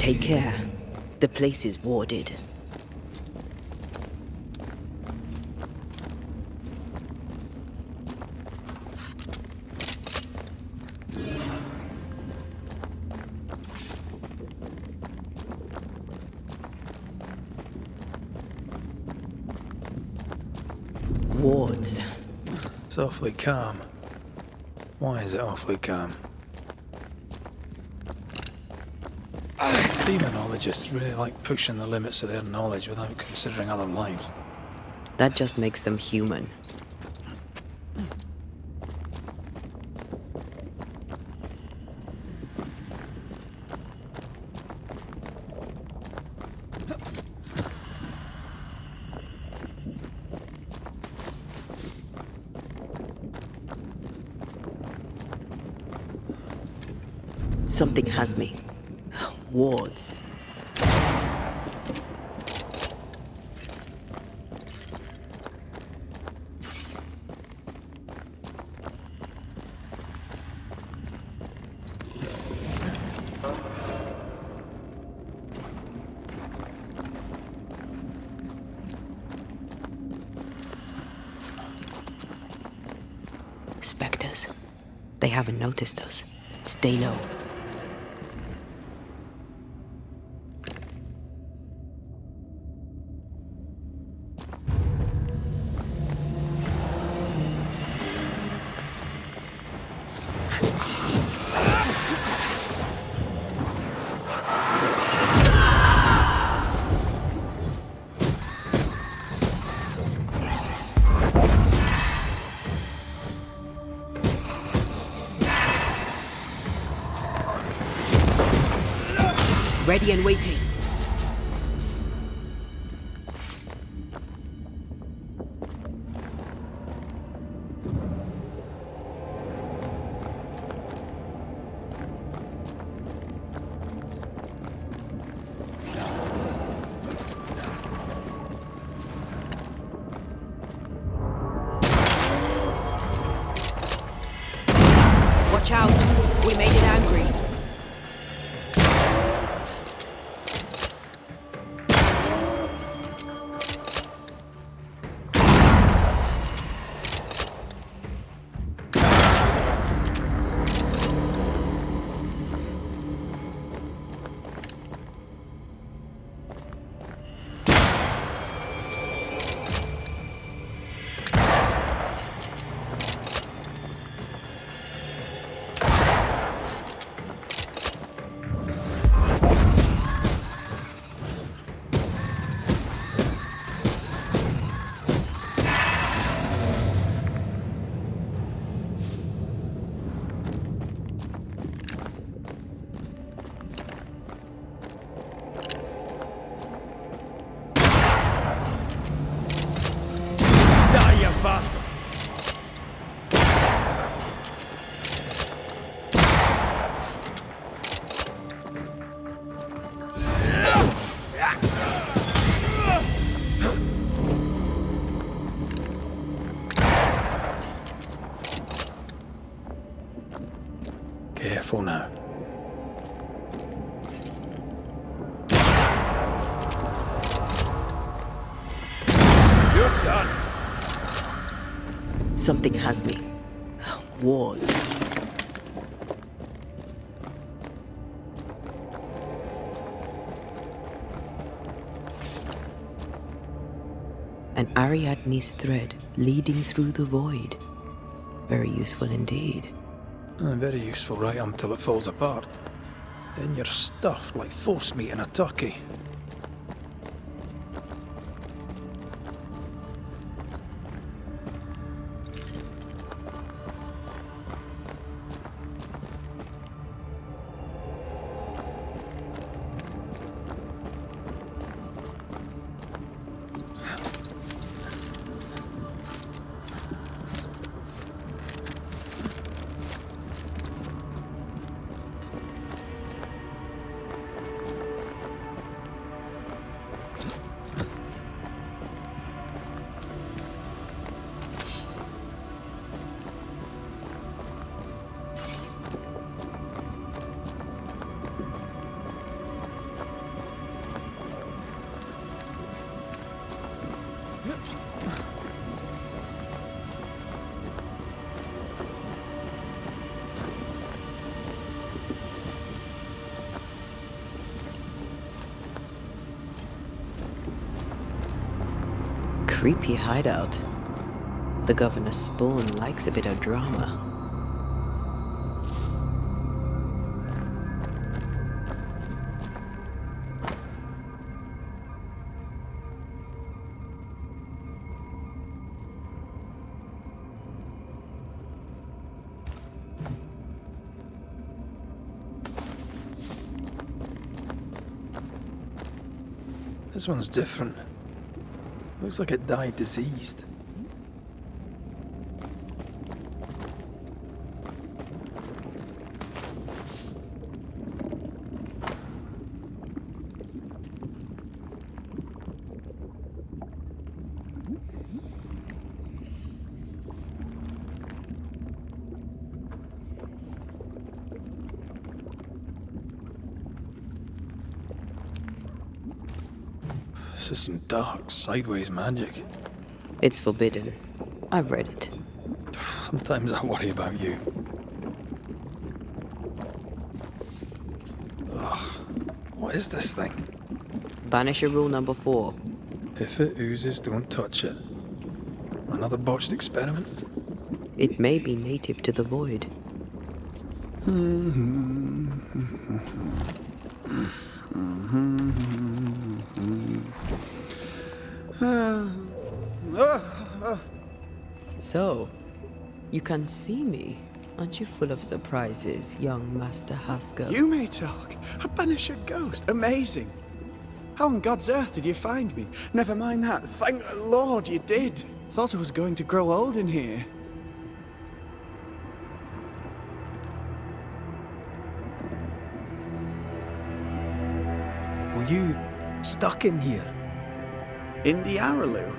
Take care. The place is warded. Wards. It's awfully calm. Why is it awfully calm? Demonologists really like pushing the limits of their knowledge without considering other lives. That just makes them human. Something has me. Wards. Spectres. They haven't noticed us. Stay low. Ready and waiting. Watch out. We made it angry. Careful now. You're done. Something has me. Wards. An Ariadne's thread leading through the void. Very useful indeed. Very useful right until it falls apart. Then you're stuffed like force meat in a turkey. creepy hideout. The governor's spawn likes a bit of drama. This one's different. Looks like it died diseased. This is some dark, sideways magic. It's forbidden. I've read it. Sometimes I worry about you. Ugh. What is this thing? Banisher rule number 4. If it oozes, don't touch it. Another botched experiment? It may be native to the void. So, you can see me. Aren't you full of surprises, young Master Haskell? You may talk. A Banisher ghost. Amazing. How on God's earth did you find me? Never mind that. Thank the Lord you did. Thought I was going to grow old in here. Were you stuck in here? In the Araloo?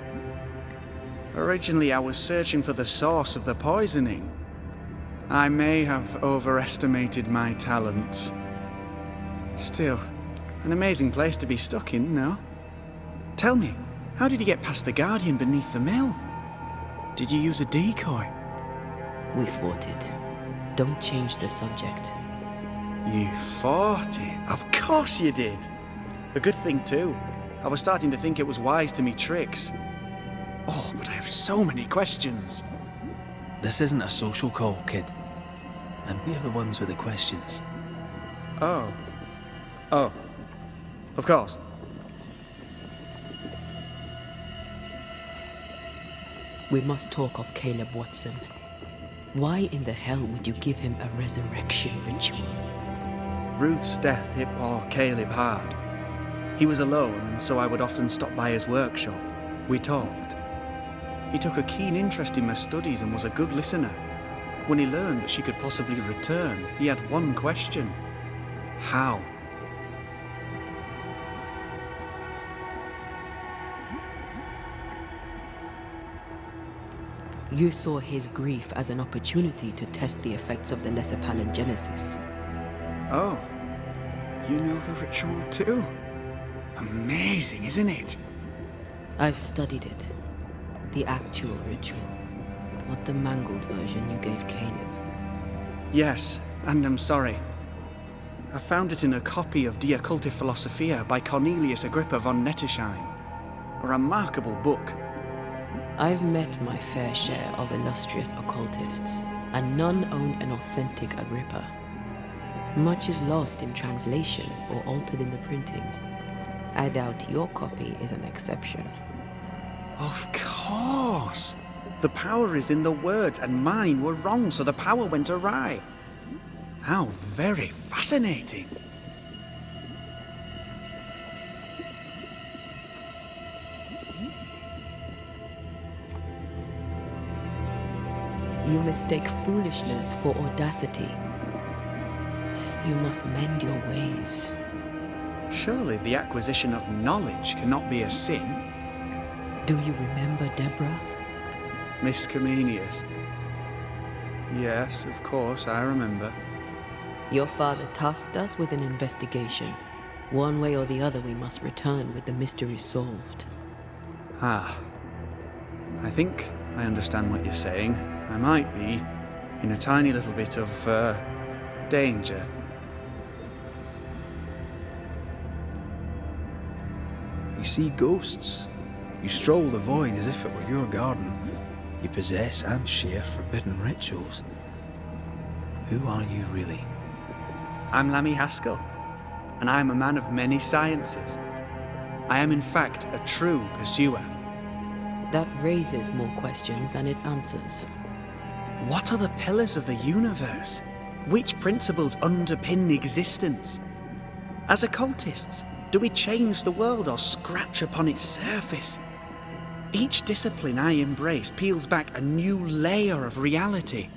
Originally, I was searching for the source of the poisoning. I may have overestimated my talents. Still, an amazing place to be stuck in, no? Tell me, how did you get past the Guardian beneath the mill? Did you use a decoy? We fought it. Don't change the subject. You fought it? Of course you did! A good thing, too. I was starting to think it was wise to meet tricks. Oh, but I have so many questions. This isn't a social call, kid. And we're the ones with the questions. Oh. Oh. Of course. We must talk of Caleb Watson. Why in the hell would you give him a resurrection ritual? Ruth's death hit poor Caleb hard. He was alone, and so I would often stop by his workshop. We talked. He took a keen interest in my studies and was a good listener. When he learned that she could possibly return, he had one question. How? You saw his grief as an opportunity to test the effects of the lesser palingenesis. Oh. You know the ritual too? Amazing, isn't it? I've studied it. The actual ritual. Not the mangled version you gave Caleb. Yes, and I'm sorry. I found it in a copy of De Occulti Philosophia by Cornelius Agrippa von Nettesheim. A remarkable book. I've met my fair share of illustrious occultists, and none owned an authentic Agrippa. Much is lost in translation or altered in the printing. I doubt your copy is an exception. Of course! The power is in the words, and mine were wrong, so the power went awry. How very fascinating! You mistake foolishness for audacity. You must mend your ways. Surely the acquisition of knowledge cannot be a sin. Do you remember Deborah? Miss Comenius. Yes, of course, I remember. Your father tasked us with an investigation. One way or the other, we must return with the mystery solved. Ah. I think I understand what you're saying. I might be in a tiny little bit of, danger. You see ghosts? You stroll the void as if it were your garden. You possess and share forbidden rituals. Who are you really? I'm Lammy Haskell, and I'm a man of many sciences. I am in fact a true pursuer. That raises more questions than it answers. What are the pillars of the universe? Which principles underpin existence? As occultists, do we change the world or scratch upon its surface? Each discipline I embrace peels back a new layer of reality.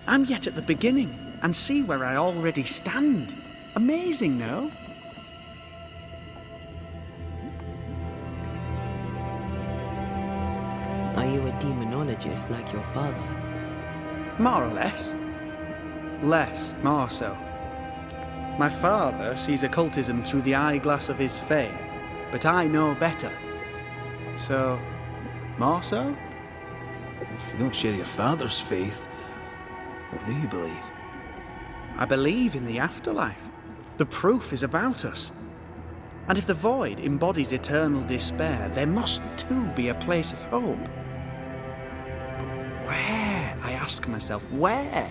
I'm yet at the beginning, and see where I already stand. Amazing, no? Are you a demonologist like your father? More or less. More so. My father sees occultism through the eyeglass of his faith, but I know better. So, more so? If you don't share your father's faith, what do you believe? I believe in the afterlife. The proof is about us. And if the void embodies eternal despair, there must too be a place of hope. But where? I ask myself, where?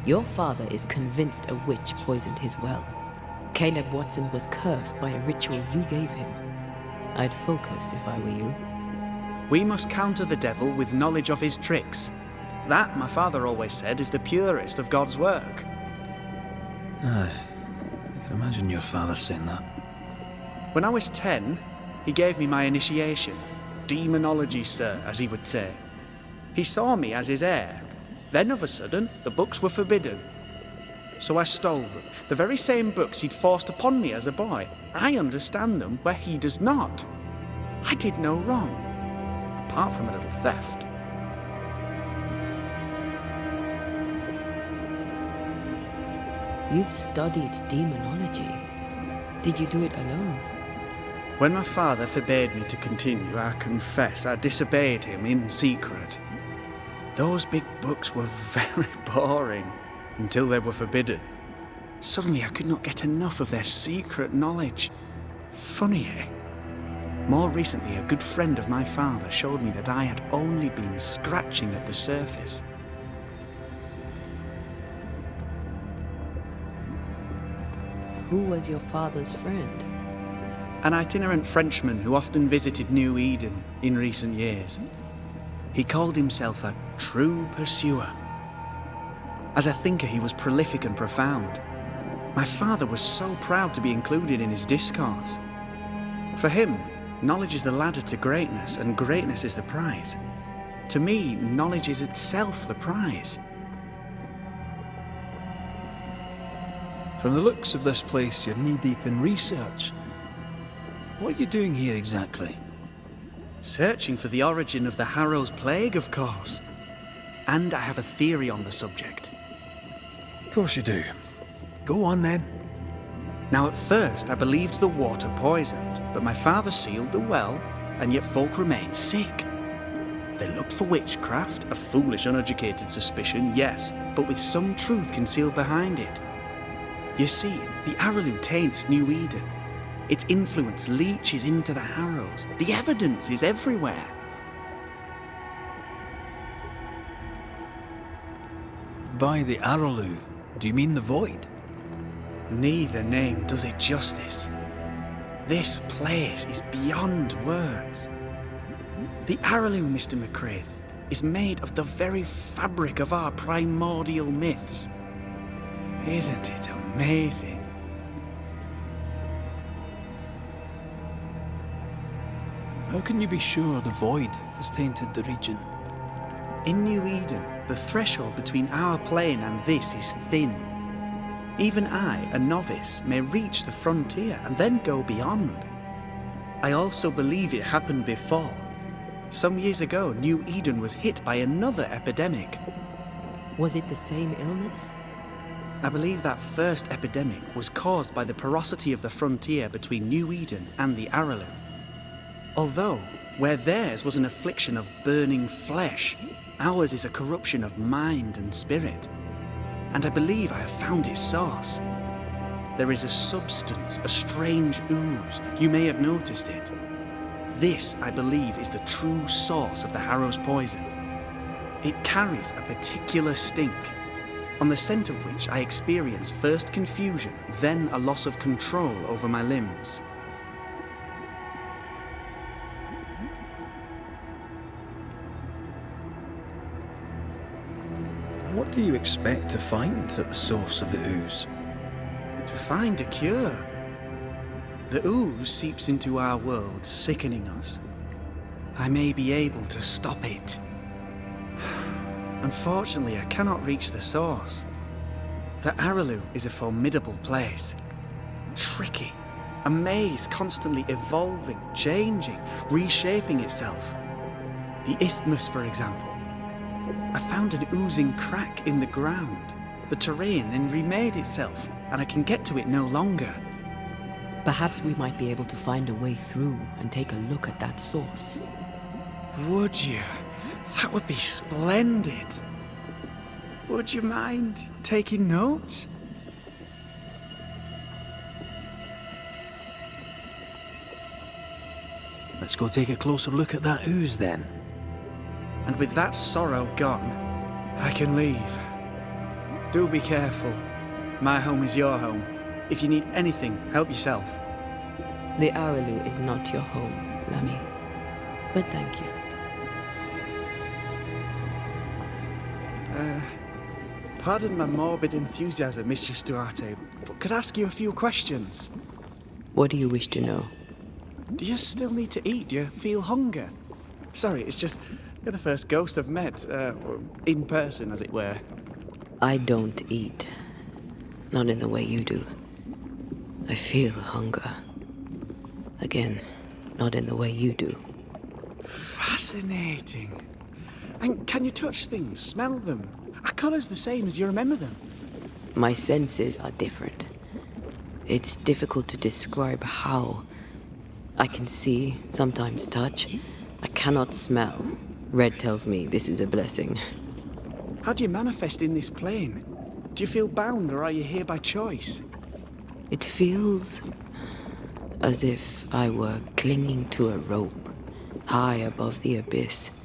Your father is convinced a witch poisoned his well. Caleb Watson was cursed by a ritual you gave him. I'd focus if I were you. We must counter the devil with knowledge of his tricks. That, my father always said, is the purest of God's work. Aye, I can imagine your father saying that. When I was 10, he gave me my initiation. Demonology, sir, as he would say. He saw me as his heir. Then, of a sudden, the books were forbidden. So I stole them, the very same books he'd forced upon me as a boy. I understand them where he does not. I did no wrong, apart from a little theft. You've studied demonology. Did you do it alone? When my father forbade me to continue, I confess I disobeyed him in secret. Those big books were very boring until they were forbidden. Suddenly I could not get enough of their secret knowledge. Funny, eh? More recently, a good friend of my father showed me that I had only been scratching at the surface. Who was your father's friend? An itinerant Frenchman who often visited New Eden in recent years. He called himself a true pursuer. As a thinker, he was prolific and profound. My father was so proud to be included in his discourse. For him, knowledge is the ladder to greatness, and greatness is the prize. To me, knowledge is itself the prize. From the looks of this place, you're knee-deep in research. What are you doing here exactly? Searching for the origin of the Harrow's plague, of course. And I have a theory on the subject. Of course you do. Go on then. Now, at first, I believed the water poisoned, but my father sealed the well, and yet folk remained sick. They looked for witchcraft, a foolish, uneducated suspicion, yes, but with some truth concealed behind it. You see, the Araloo taints New Eden. Its influence leaches into the Harrows. The evidence is everywhere. By the Araloo, do you mean the void? Neither name does it justice. This place is beyond words. The Araloo, Mr. McCraith, is made of the very fabric of our primordial myths. Isn't it amazing? How can you be sure the void has tainted the region? In New Eden, the threshold between our plane and this is thin. Even I, a novice, may reach the frontier and then go beyond. I also believe it happened before. Some years ago, New Eden was hit by another epidemic. Was it the same illness? I believe that first epidemic was caused by the porosity of the frontier between New Eden and the Araloo. Although, where theirs was an affliction of burning flesh, ours is a corruption of mind and spirit. And I believe I have found its source. There is a substance, a strange ooze. You may have noticed it. This, I believe, is the true source of the Harrow's poison. It carries a particular stink, on the scent of which I experience first confusion, then a loss of control over my limbs. What do you expect to find at the source of the ooze? To find a cure. The ooze seeps into our world, sickening us. I may be able to stop it. Unfortunately, I cannot reach the source. The Araloo is a formidable place. Tricky. A maze constantly evolving, changing, reshaping itself. The isthmus, for example. I found an oozing crack in the ground. The terrain then remade itself, and I can get to it no longer. Perhaps we might be able to find a way through and take a look at that source. Would you? That would be splendid. Would you mind taking notes? Let's go take a closer look at that ooze then. And with that sorrow gone, I can leave. Do be careful. My home is your home. If you need anything, help yourself. The Araloo is not your home, Lammy. But thank you. Pardon my morbid enthusiasm, Mistress Duarte, but could I ask you a few questions? What do you wish to know? Do you still need to eat? Do you feel hunger? Sorry, it's just, you're the first ghost I've met, in person, as it were. I don't eat. Not in the way you do. I feel hunger. Again, not in the way you do. Fascinating. And can you touch things, smell them? Are colours the same as you remember them? My senses are different. It's difficult to describe how. I can see, sometimes touch. I cannot smell. Red tells me this is a blessing. How do you manifest in this plane? Do you feel bound, or are you here by choice? It feels as if I were clinging to a rope, high above the abyss.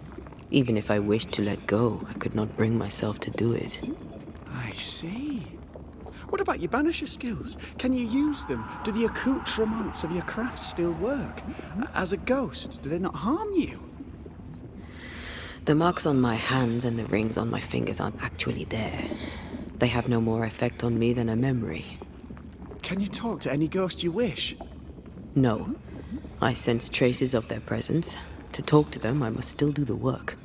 Even if I wished to let go, I could not bring myself to do it. I see. What about your Banisher skills? Can you use them? Do the accoutrements of your craft still work? As a ghost, do they not harm you? The marks on my hands and the rings on my fingers aren't actually there. They have no more effect on me than a memory. Can you talk to any ghost you wish? No. I sense traces of their presence. To talk to them, I must still do the work.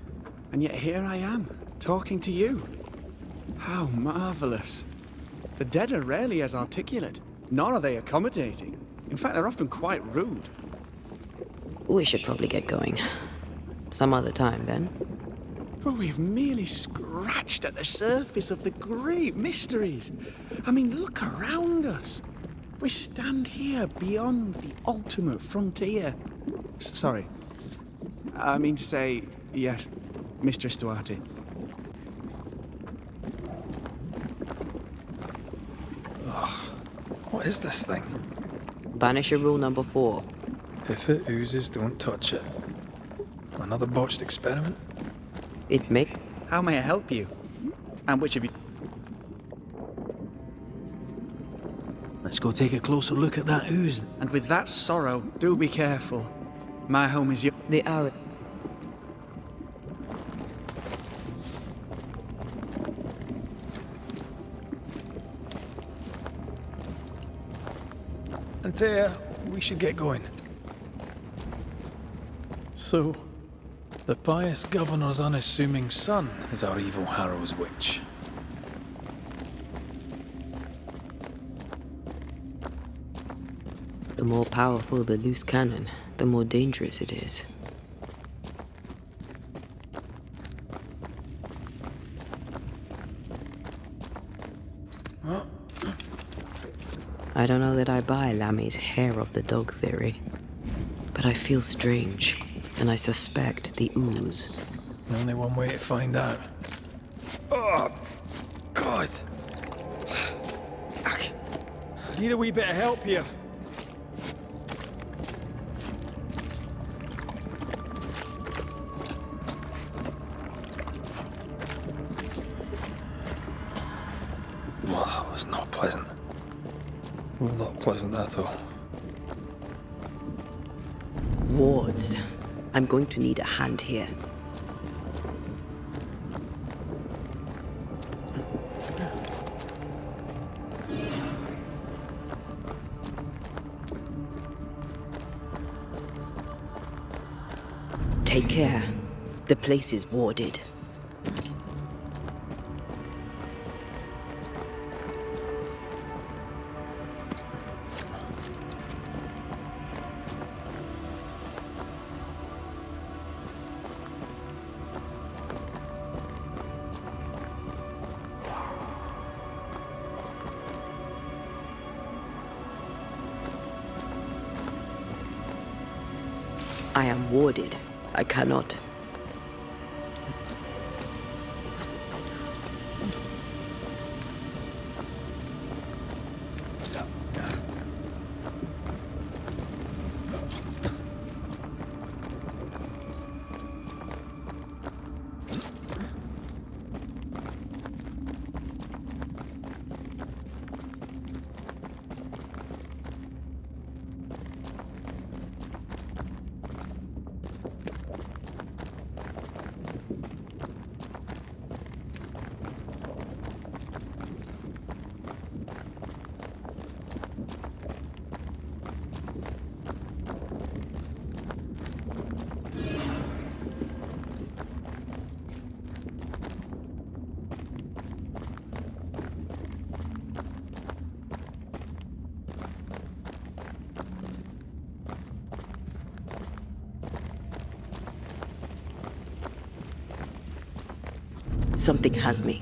And yet here I am, talking to you. How marvelous. The dead are rarely as articulate, nor are they accommodating. In fact, they're often quite rude. We should probably get going. Some other time, then. But we've merely scratched at the surface of the great mysteries. I mean, look around us. We stand here beyond the ultimate frontier. Sorry. I mean to say, yes, Mistress Duarte. What is this thing? Banisher rule number 4. If it oozes, don't touch it. Another botched experiment? It may... How may I help you? And which of you... Let's go take a closer look at that ooze. And with that sorrow, do be careful. My home is your... The hour... Antea, we should get going. So, the pious governor's unassuming son is our evil Harrow's witch. The more powerful the loose cannon, the more dangerous it is. I don't know that I buy Lammy's hair of the dog theory. But I feel strange, and I suspect the ooze. Only one way to find out. Oh, God. I need a wee bit of help here. Well, that was not pleasant. Not pleasant at all. Wards. I'm going to need a hand here. Take care. The place is warded. I am warded. I cannot. Something has me.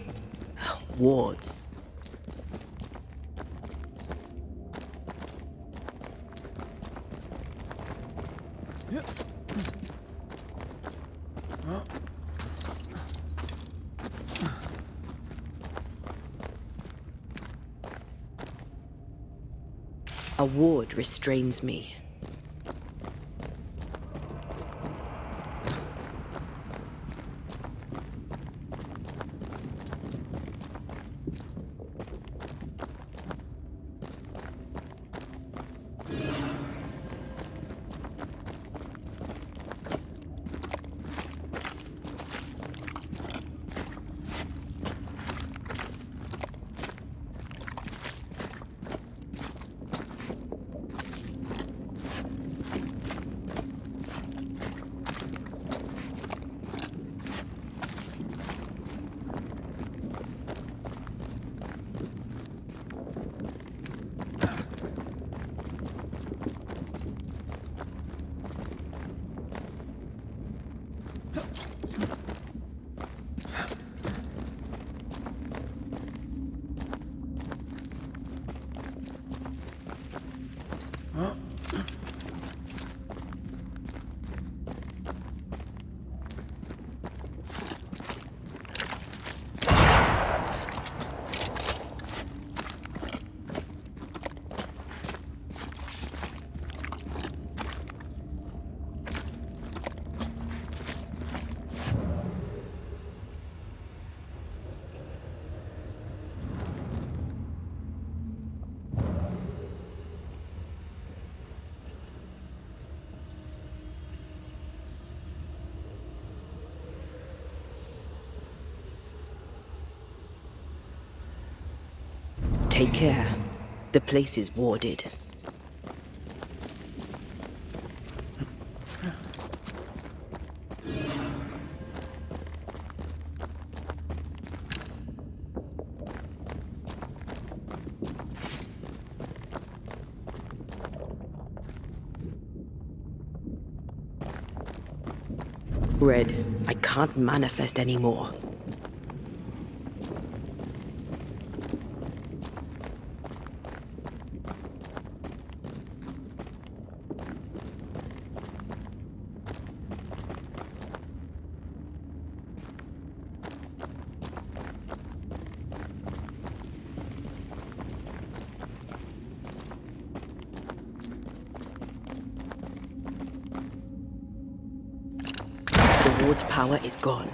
Wards. A ward restrains me. Take care. The place is warded. Red, I can't manifest anymore. Lord's power is gone.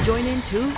Join in too?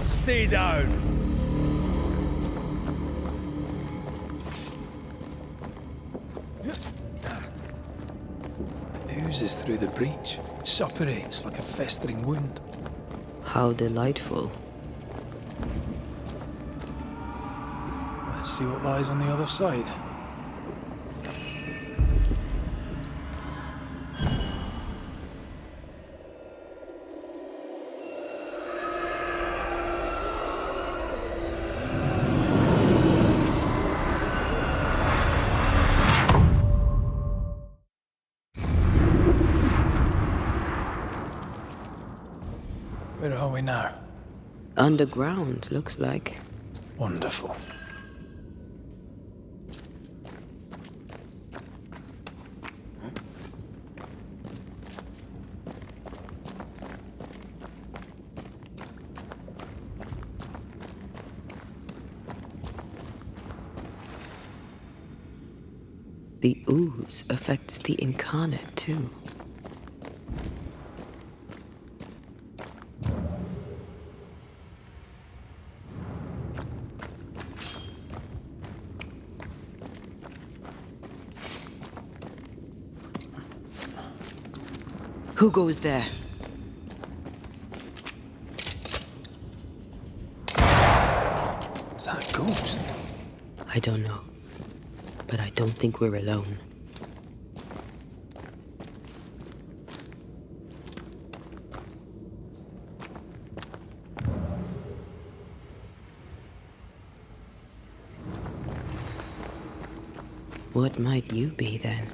Stay down! It oozes through the breach, suppurates like a festering wound. How delightful. Let's see what lies on the other side. Where are we now? Underground, looks like. Wonderful. The ooze affects the incarnate too. Who goes there? Is that a ghost? I don't know. But I don't think we're alone. What might you be then?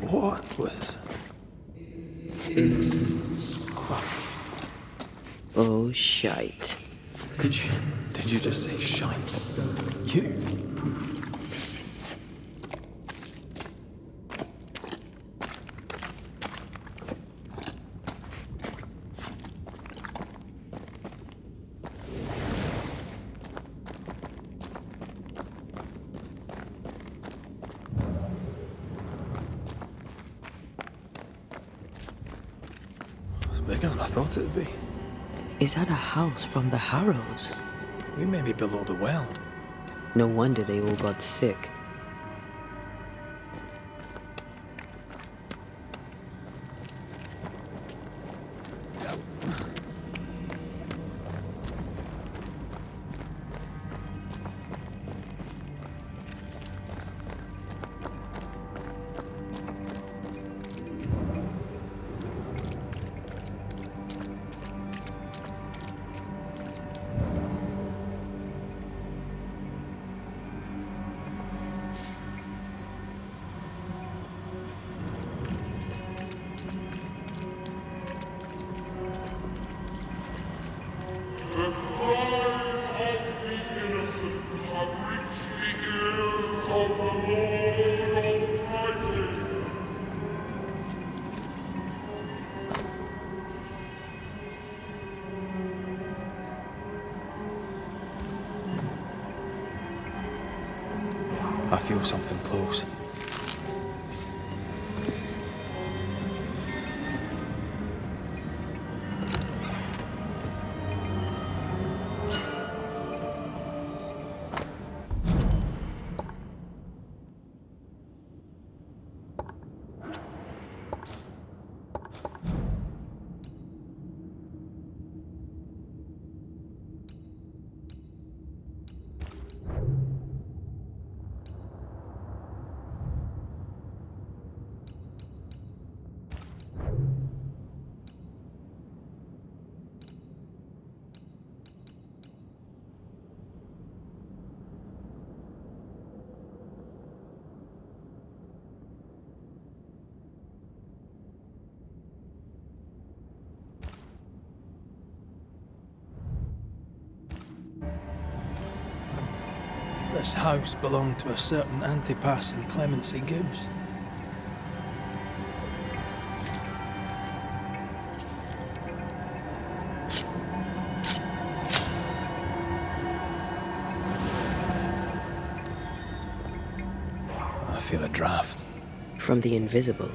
What was? Oh, shite. Did you just say shite? You? It's bigger than I thought it'd be. Is that a house from the Harrows? We may be below the well. No wonder they all got sick. I feel something close. This house belonged to a certain Antipas and Clemency Gibbs. I feel a draft. From the invisible.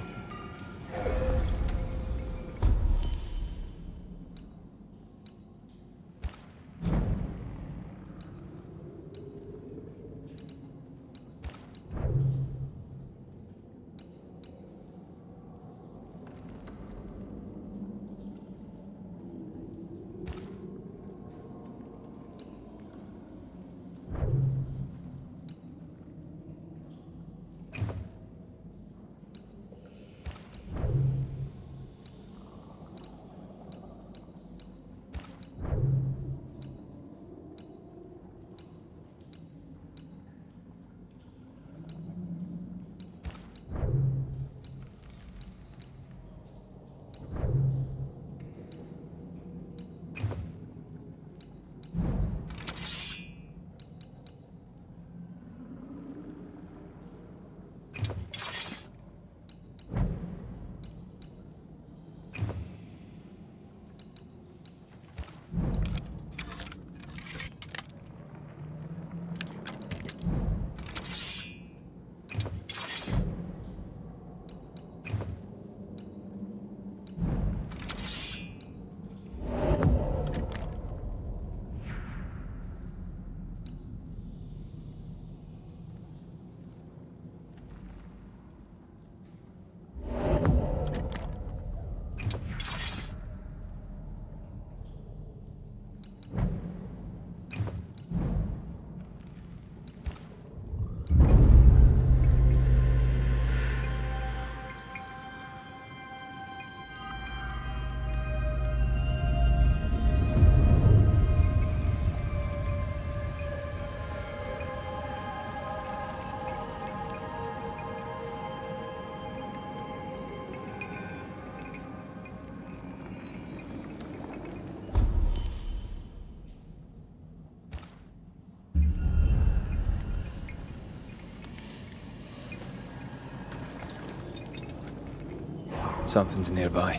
Something's nearby.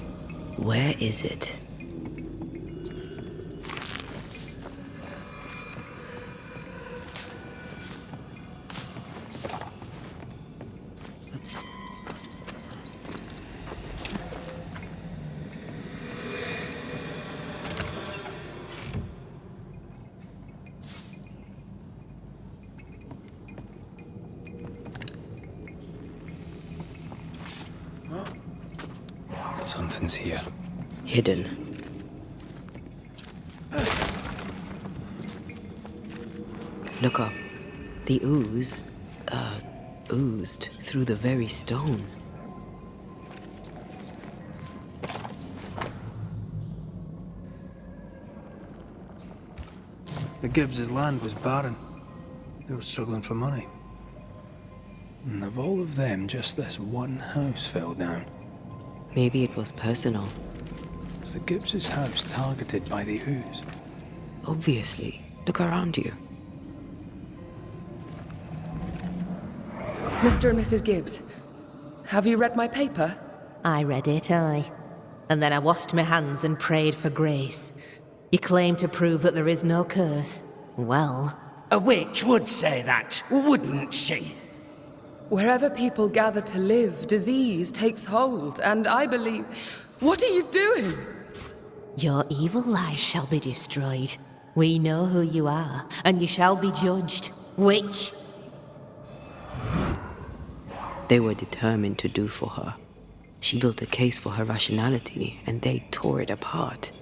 Where is it? Something's here. Hidden. Look up. The ooze, oozed through the very stone. The Gibbs' land was barren. They were struggling for money. And of all of them, just this one house fell down. Maybe it was personal. Was the Gibbs' house targeted by the ooze? Obviously. Look around you. Mr. and Mrs. Gibbs, have you read my paper? I read it, aye. And then I washed my hands and prayed for grace. You claim to prove that there is no curse. Well, A witch would say that, wouldn't she? Wherever people gather to live, disease takes hold, and I believe... What are you doing? Your evil lies shall be destroyed. We know who you are, and you shall be judged. Witch! They were determined to do for her. She built a case for her rationality, and they tore it apart.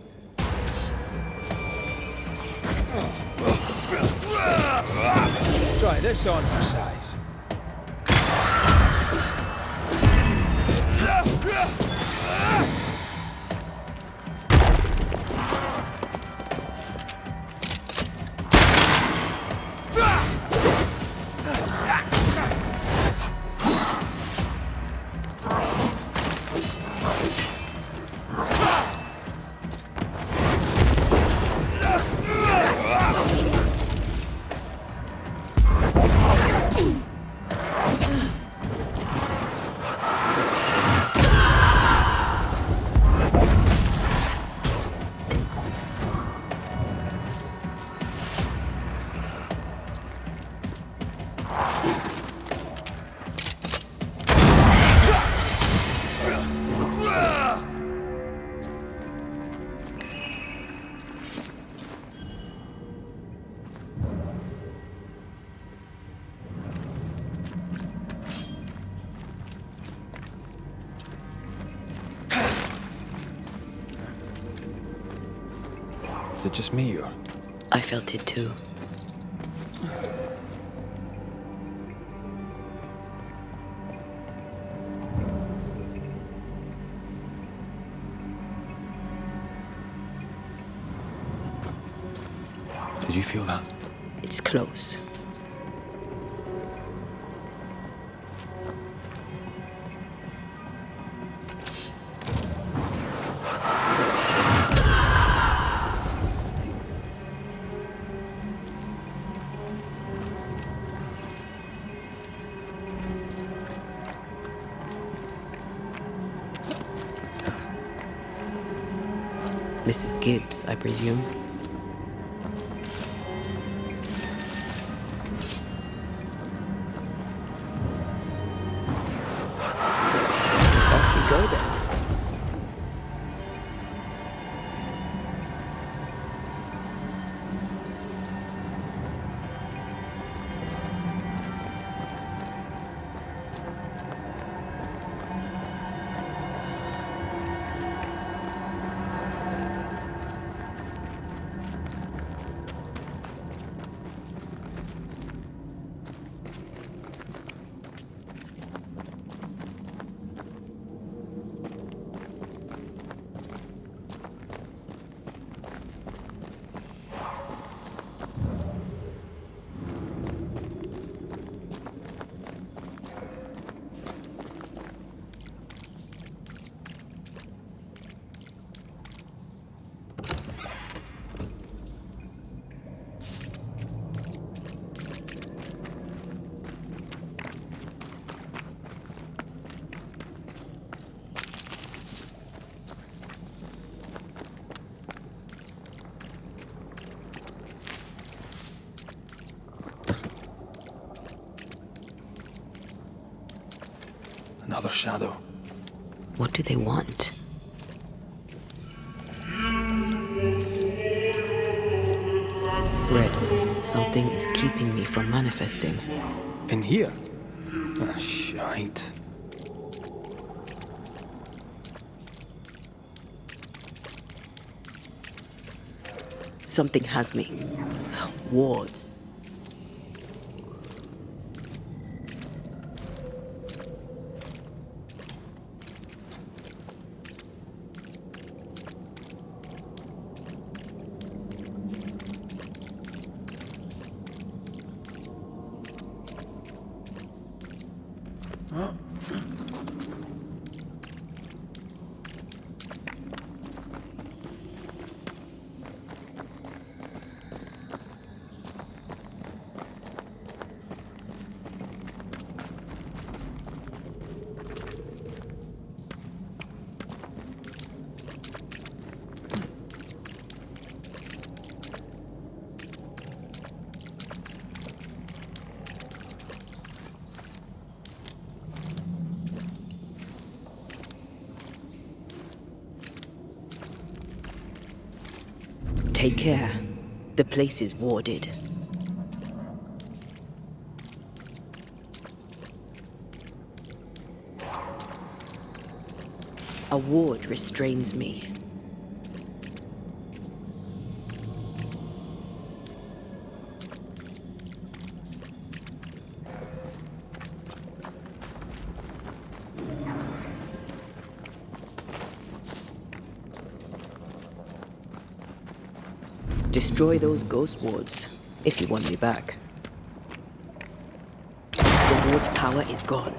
Try this on for size. Is it just me, or...? I felt it too. Did you feel that? It's close. Mrs. Gibbs, I presume. Off we go then. Another shadow. What do they want? Red, something is keeping me from manifesting. In here? Ah, shite. Something has me. Wards. Take care. The place is warded. A ward restrains me. Destroy those ghost wards, if you want me back. The ward's power is gone.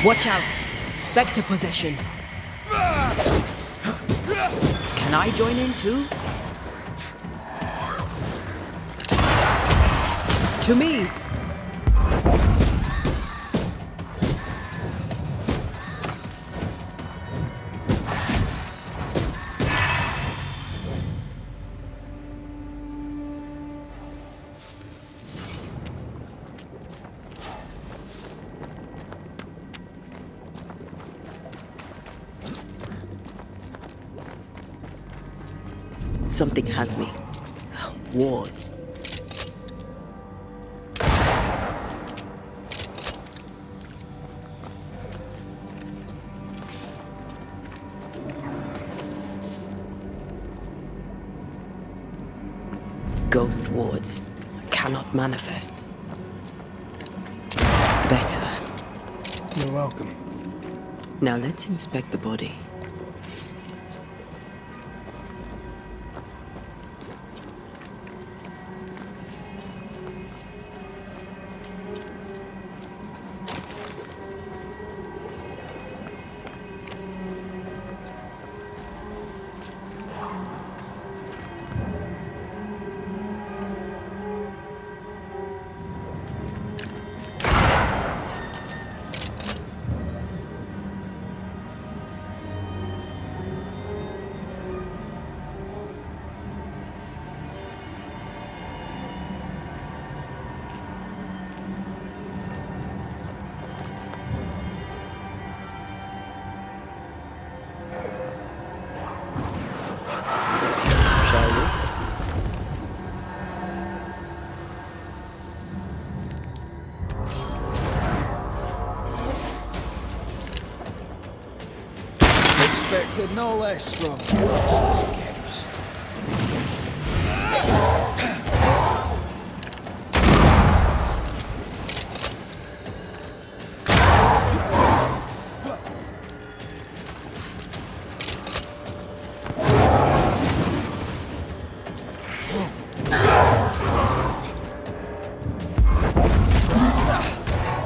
Watch out! Spectre possession! Can I join in too? To me! Something has me. Wards. Ghost wards cannot manifest. Better. You're welcome. Now let's inspect the body. Expected no less from Mrs. Gibbs.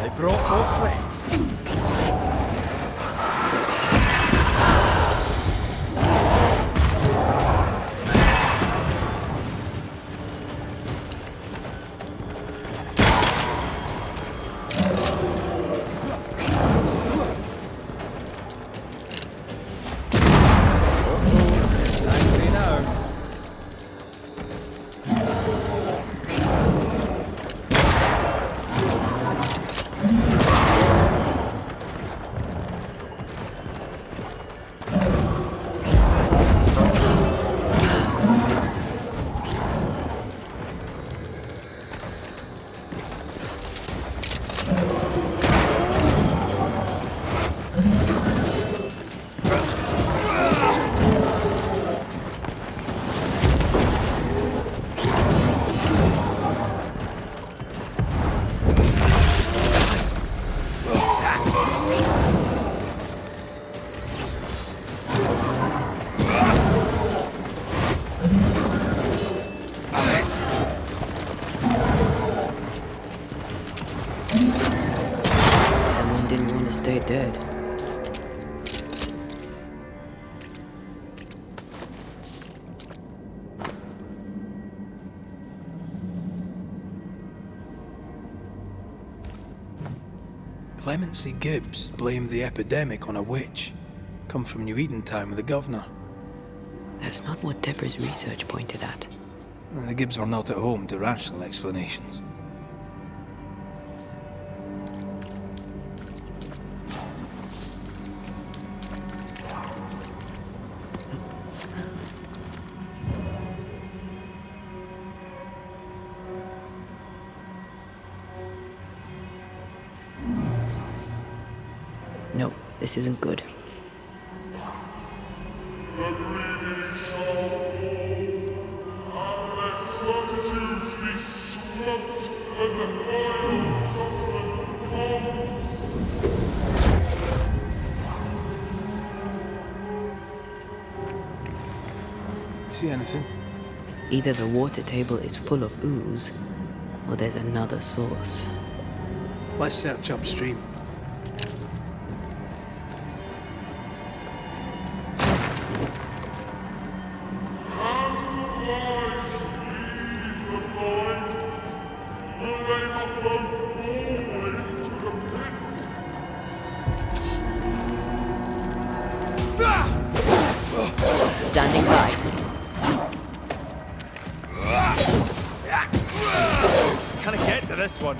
They brought more friends. Stay dead. Clemency Gibbs blamed the epidemic on a witch. Come from New Eden time with the governor. That's not what Deborah's research pointed at. The Gibbs were not at home to rational explanations. This isn't good. See anything? Either the water table is full of ooze, or there's another source. Let's search upstream. Standing by. Can I get to this one?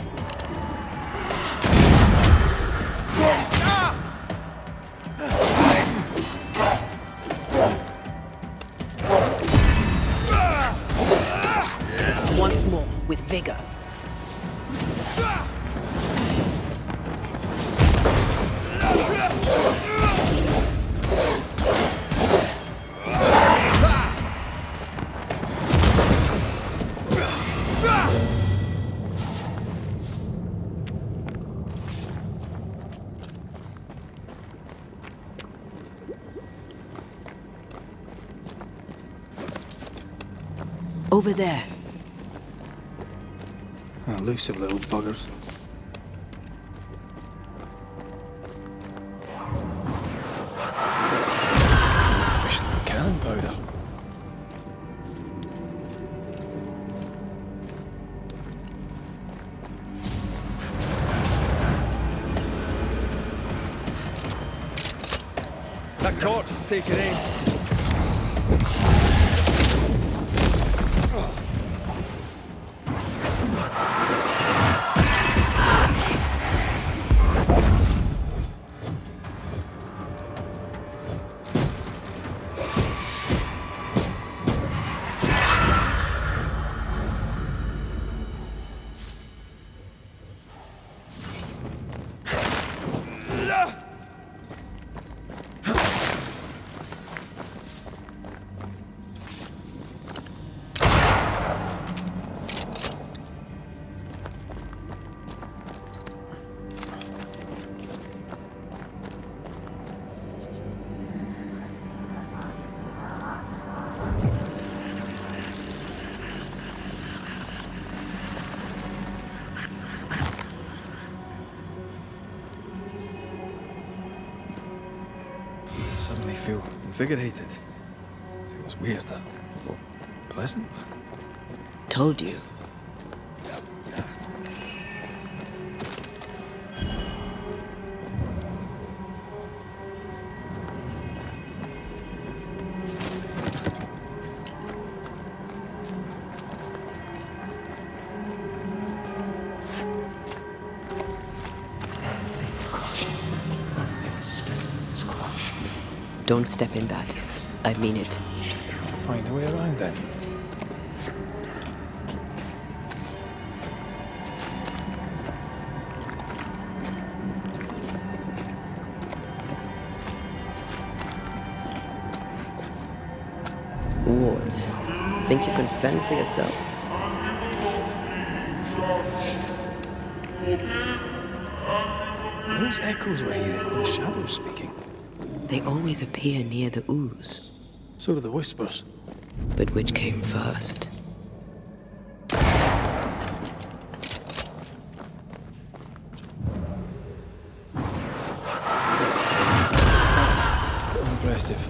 Once more, with vigor. Over there. Elusive little buggers. Efficient cannon powder. That corpse is taking aim. Suddenly feel invigorated. Feels weird. Well, pleasant. Told you. Don't step in that. I mean it. Find a way around then. Wards. Think you can fend for yourself? Those echoes we're hearing are the shadows speaking. They always appear near the ooze. So do the whispers. But which came first? Still impressive.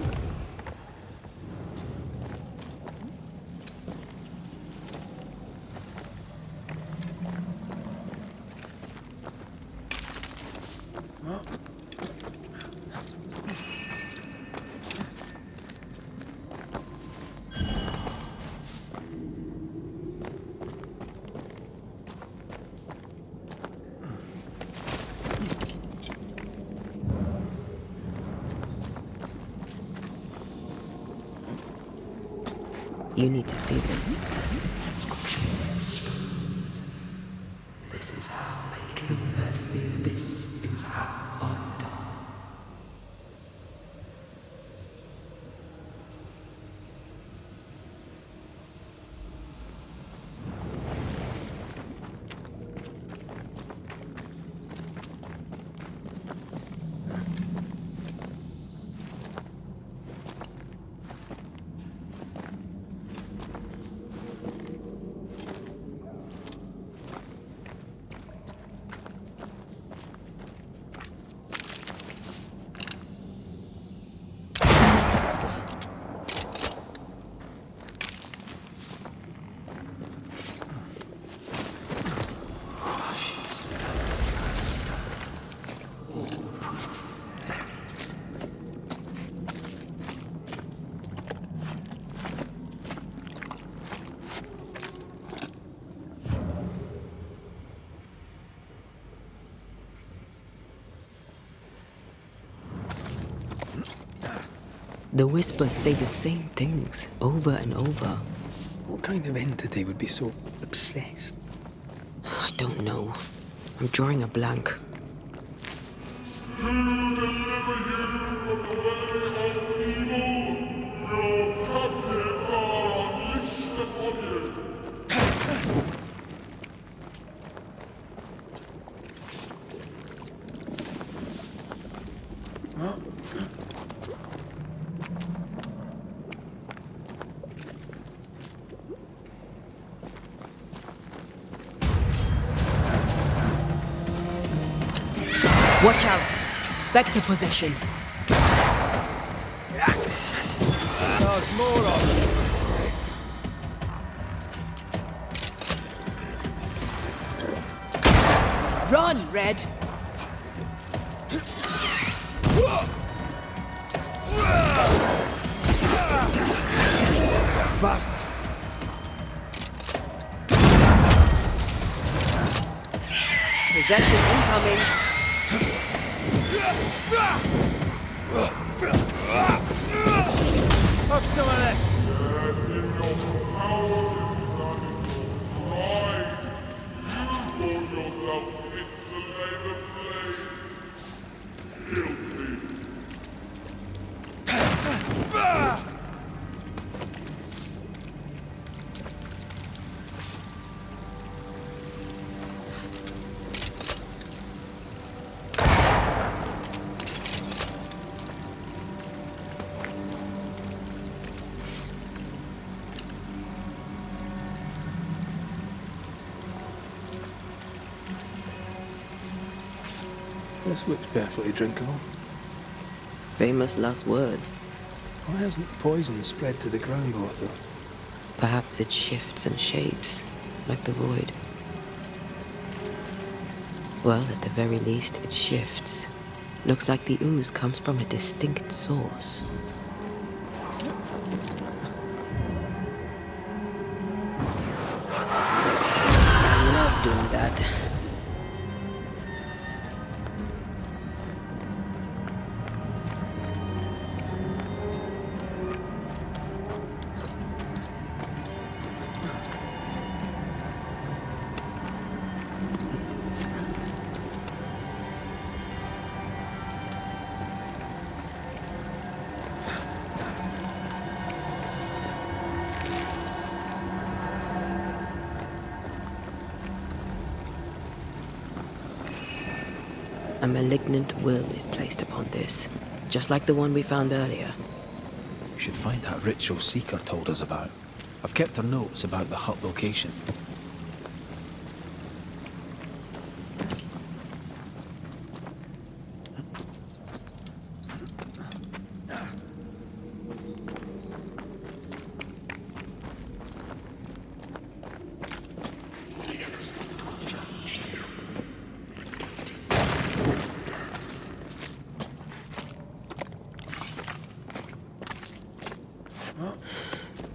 You need to see this. This is how I kill the thing. This is how I die. The whispers say the same things over and over. What kind of entity would be so obsessed? I don't know. I'm drawing a blank. Watch out! Spectre possession. There's more of them. Run, Red! Bastard! Possession incoming. Have some of this. This looks perfectly drinkable. Famous last words. Why hasn't the poison spread to the groundwater? Perhaps it shifts and shapes, like the void. Well, at the very least, it shifts. Looks like the ooze comes from a distinct source. I love doing that. A malignant will is placed upon this, just like the one we found earlier. We should find that ritual Seeker told us about. I've kept her notes about the hut location.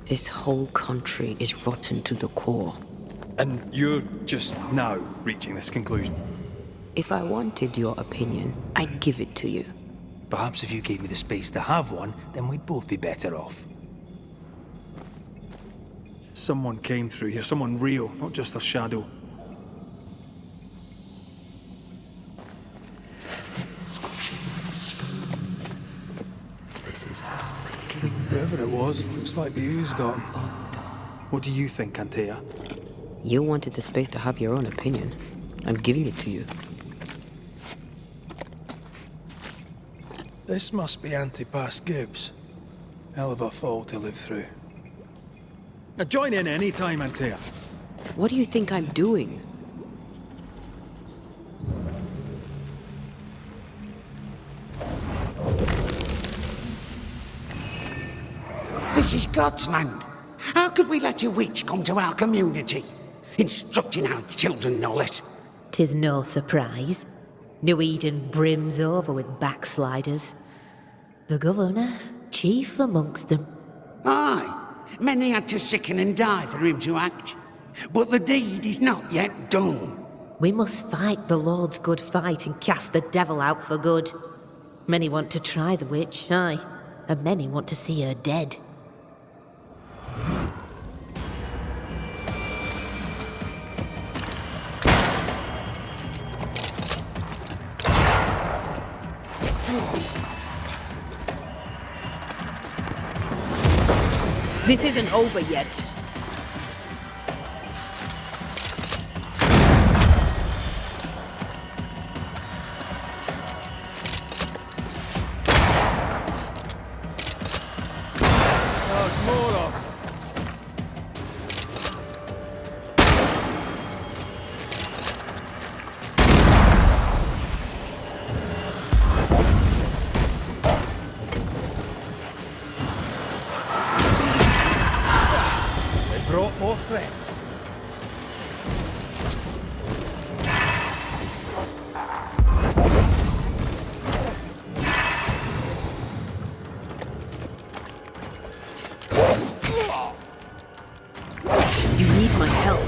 This whole country is rotten to the core. And you're just now reaching this conclusion? If I wanted your opinion, I'd give it to you. Perhaps if you gave me the space to have one, then we'd both be better off. Someone came through here, someone real, not just a shadow. Whoever it was, looks like the ooze got him. What do you think, Antea? You wanted the space to have your own opinion. I'm giving it to you. This must be Antipas Gibbs. Hell of a fall to live through. Now join in any time, Antea. What do you think I'm doing? This is God's land. How could we let a witch come to our community? Instructing our children, no less. 'Tis no surprise. New Eden brims over with backsliders. The governor, chief amongst them. Aye, many had to sicken and die for him to act. But the deed is not yet done. We must fight the Lord's good fight and cast the devil out for good. Many want to try the witch, aye. and many want to see her dead. This isn't over yet. There's more of them. They brought more friends. You need my help.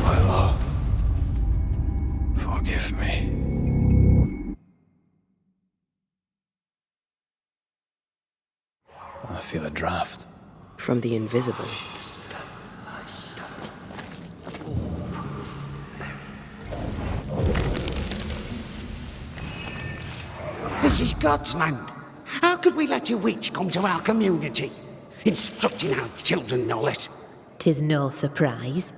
My love, forgive me. I feel a draft. From the invisible. This is God's land. How could we let a witch come to our community? Instructing our children, no less. 'Tis no surprise.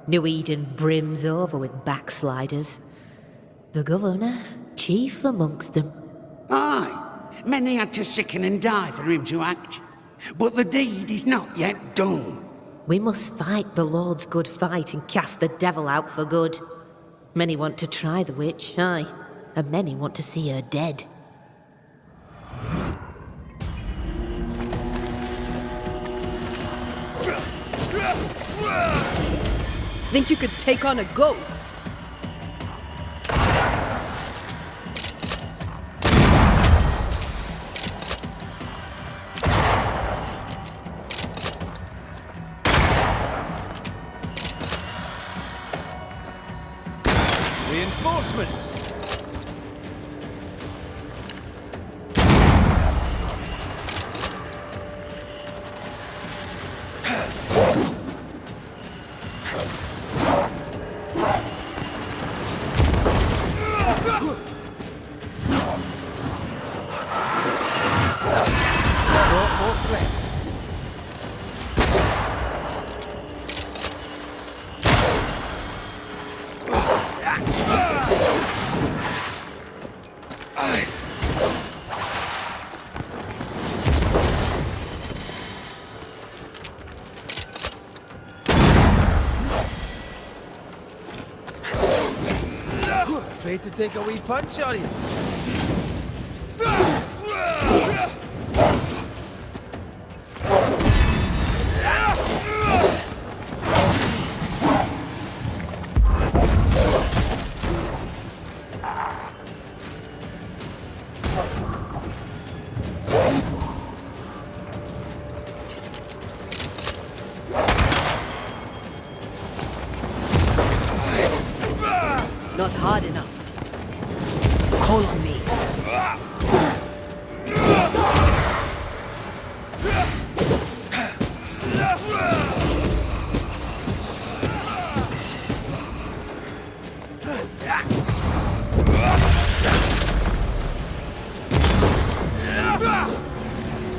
New Eden brims over with backsliders. The governor, chief amongst them. Aye, many had to sicken and die for him to act. But the deed is not yet done. We must fight the Lord's good fight and cast the devil out for good. Many want to try the witch, aye, and many want to see her dead. Think you could take on a ghost? Reinforcements! Brought more friends. Afraid to take a wee punch, are you? Not hard enough. Call on me.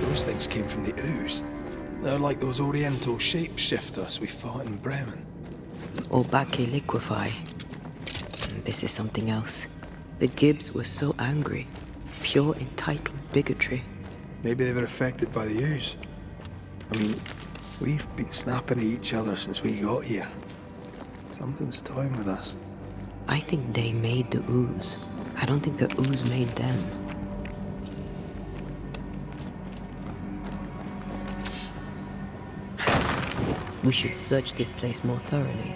Those things came from the ooze. They're like those oriental shapeshifters we fought in Bremen. Obake liquefy. This is something else. The Gibbs were so angry. Pure entitled bigotry. Maybe they were affected by the ooze. I mean, we've been snapping at each other since we got here. Something's toying with us. I think they made the ooze. I don't think the ooze made them. We should search this place more thoroughly.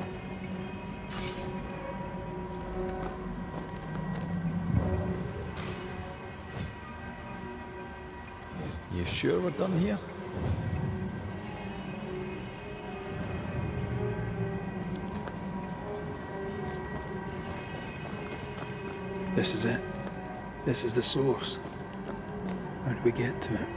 You sure we're done here? This is it. This is the source. How do we get to it?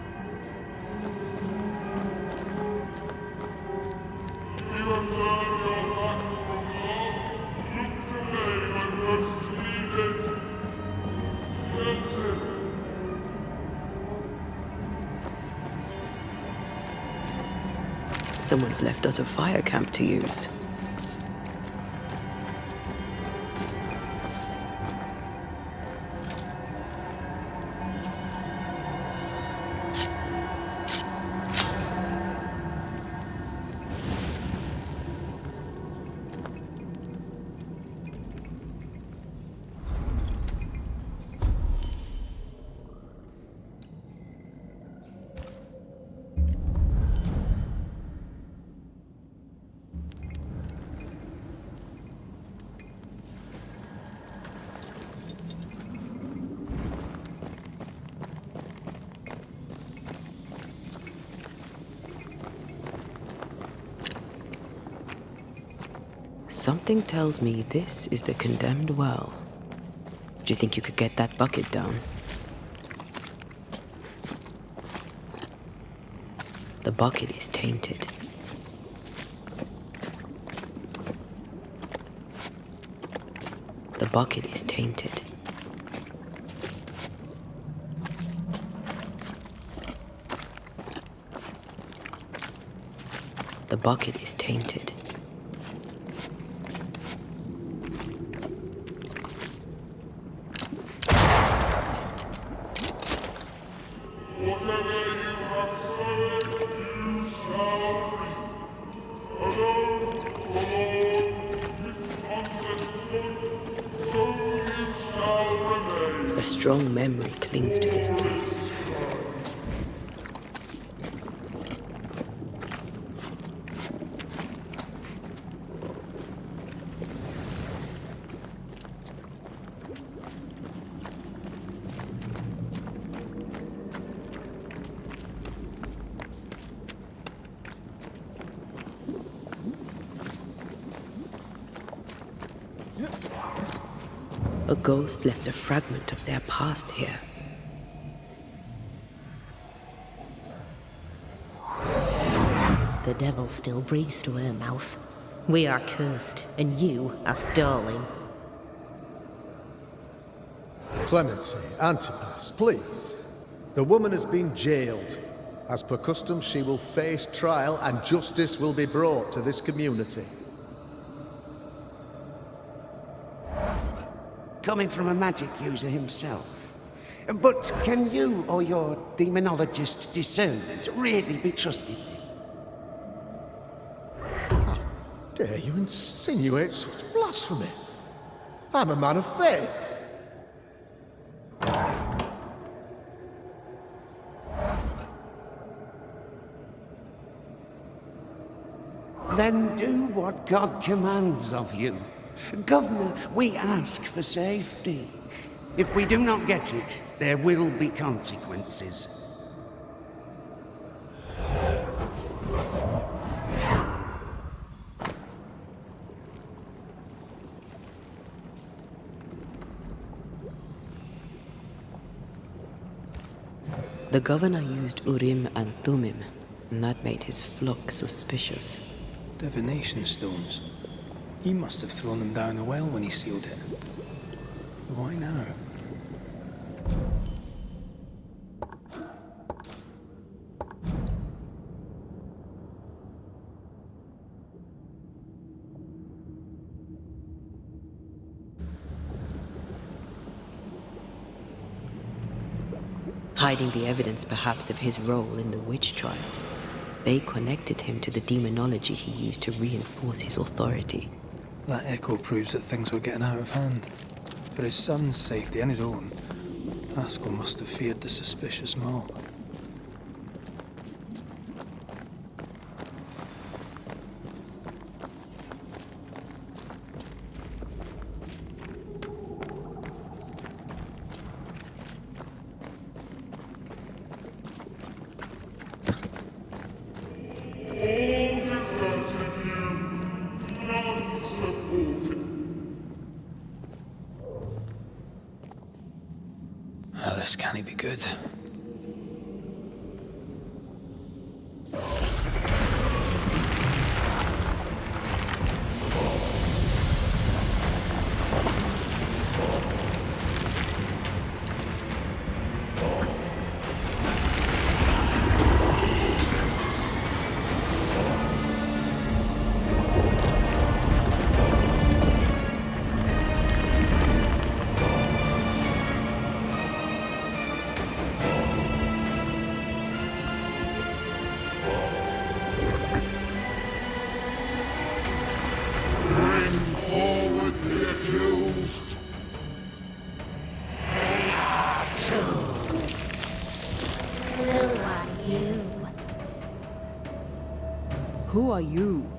Someone's left us a fire camp to use. Something tells me this is the condemned well. Do you think you could get that bucket down? The bucket is tainted. The bucket is tainted. The bucket is tainted. A strong memory clings to this place. A ghost left a fragment of their past here. The devil still breathes through her mouth. We are cursed, and you are stolen. Clemency, Antipas, please. The woman has been jailed. As per custom, she will face trial and justice will be brought to this community. Coming from a magic user himself. But can you or your demonologist discernment really be trusted? How dare you insinuate such blasphemy? I'm a man of faith. Then do what God commands of you. Governor, we ask for safety. If we do not get it, there will be consequences. The governor used Urim and Thummim, and that made his flock suspicious. Divination stones. He must have thrown them down the well when he sealed it. Why now? Hiding the evidence perhaps of his role in the witch trial. They connected him to the demonology he used to reinforce his authority. That echo proves that things were getting out of hand. For his son's safety and his own, Haskell must have feared the suspicious mob. This can't be good. Who are you?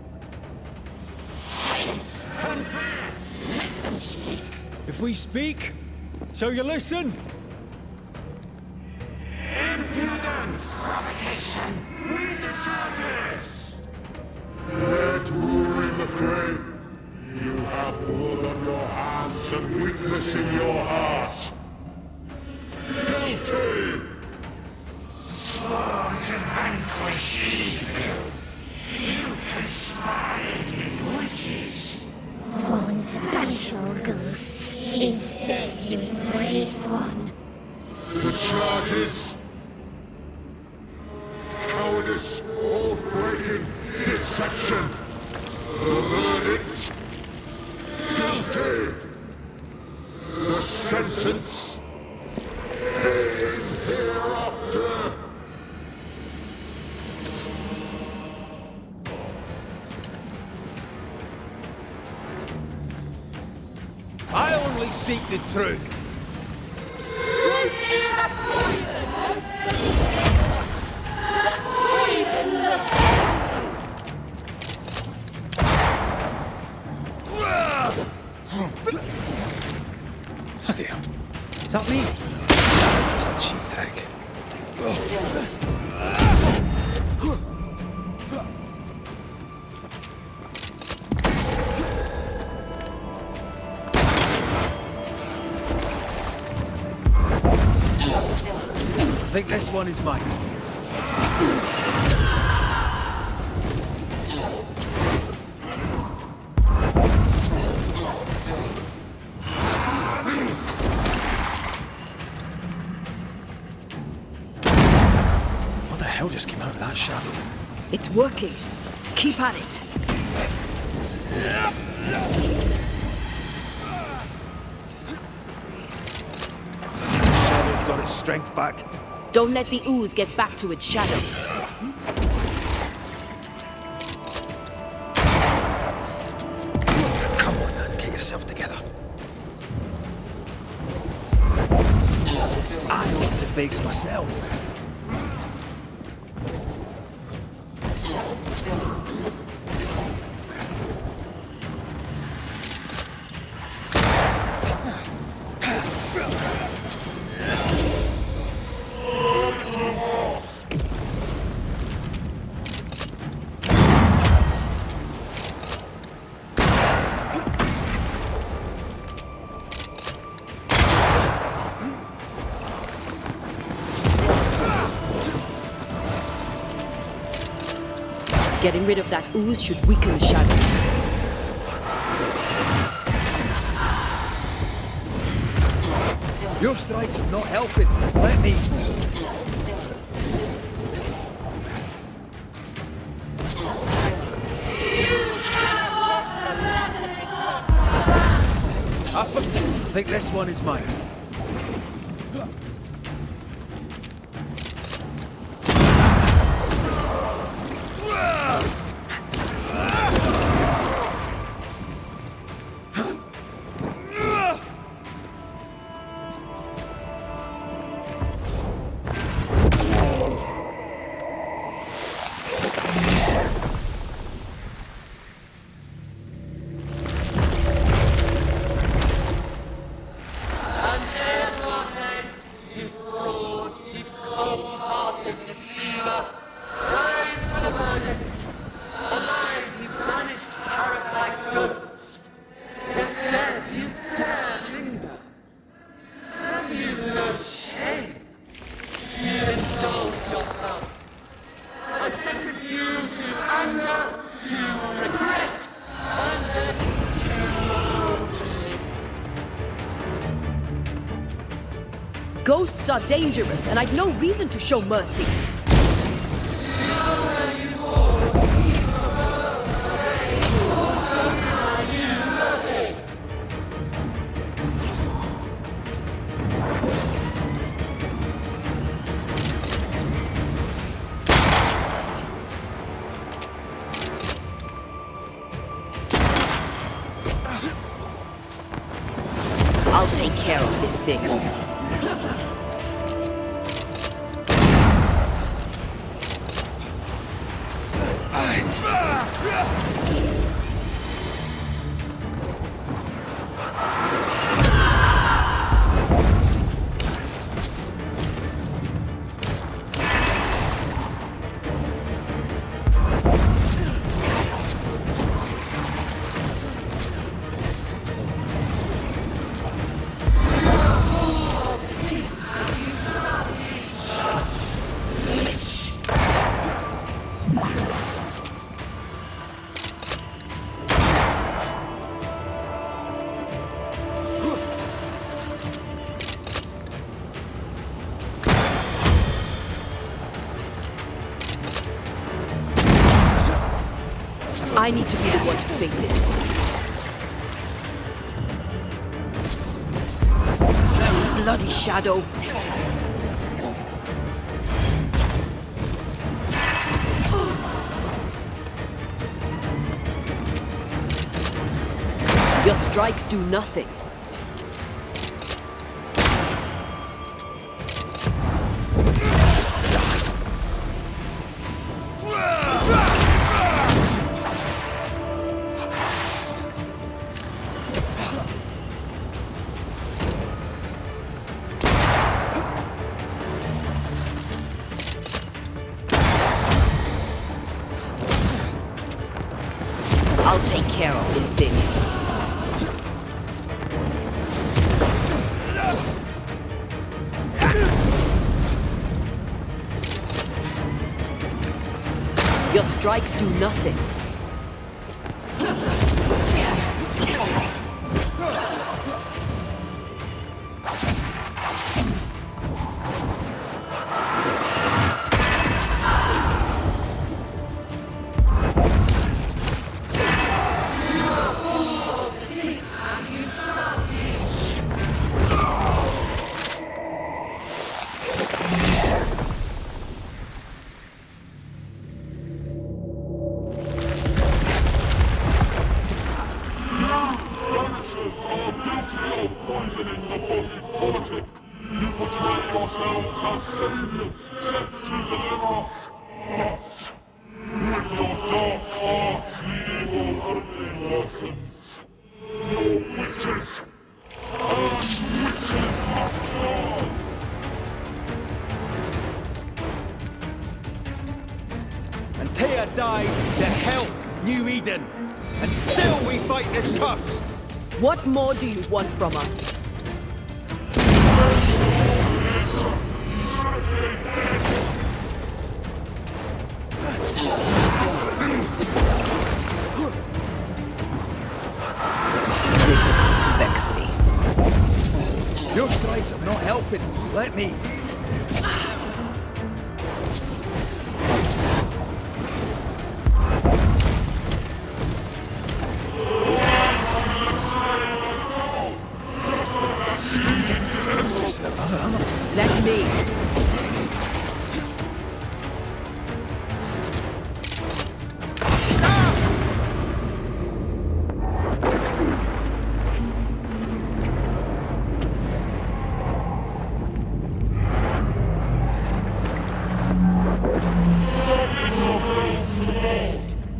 Confess! Let them speak! If we speak, so you listen? Impudence! Provocation! Read the charges! Let rule in the faith. You have blood on your hands and weakness in your heart. Guilty! Sworn to vanquish evil. You conspired with witches. Sworn to banish all ghosts. Instead, you embrace one. The charges? Cowardice, oath-breaking, deception. The verdict? Guilty. The sentence? Pain hereafter. I only seek the truth. Truth is a poison, Bloody hell. Is that me? That's a cheap trick. I think this one is mine. What the hell just came out of that shadow? It's working. Keep at it. The shadow's got its strength back. Don't let the ooze get back to its shadow. Come on, man, get yourself together. I ought to face myself. Getting rid of that ooze should weaken the shadows. Your strikes are not helping. Let me. I think this one is mine. Ghosts are dangerous, and I'd no reason to show mercy. I'll take care of this thing. I need to be the one to face it. Bloody shadow. Your strikes do nothing. I'll take care of this thing. Your strikes do nothing. Banishers are guilty of poisoning the body politic. You portray yourselves as saviors sent to deliver us. But with your dark arts, the evil only worsens. Your witches, and witches must die. And Taya died to help New Eden. And still we fight this curse! What more do you want from us? This is going to vex me. Your strikes are not helping. Let me. Let me.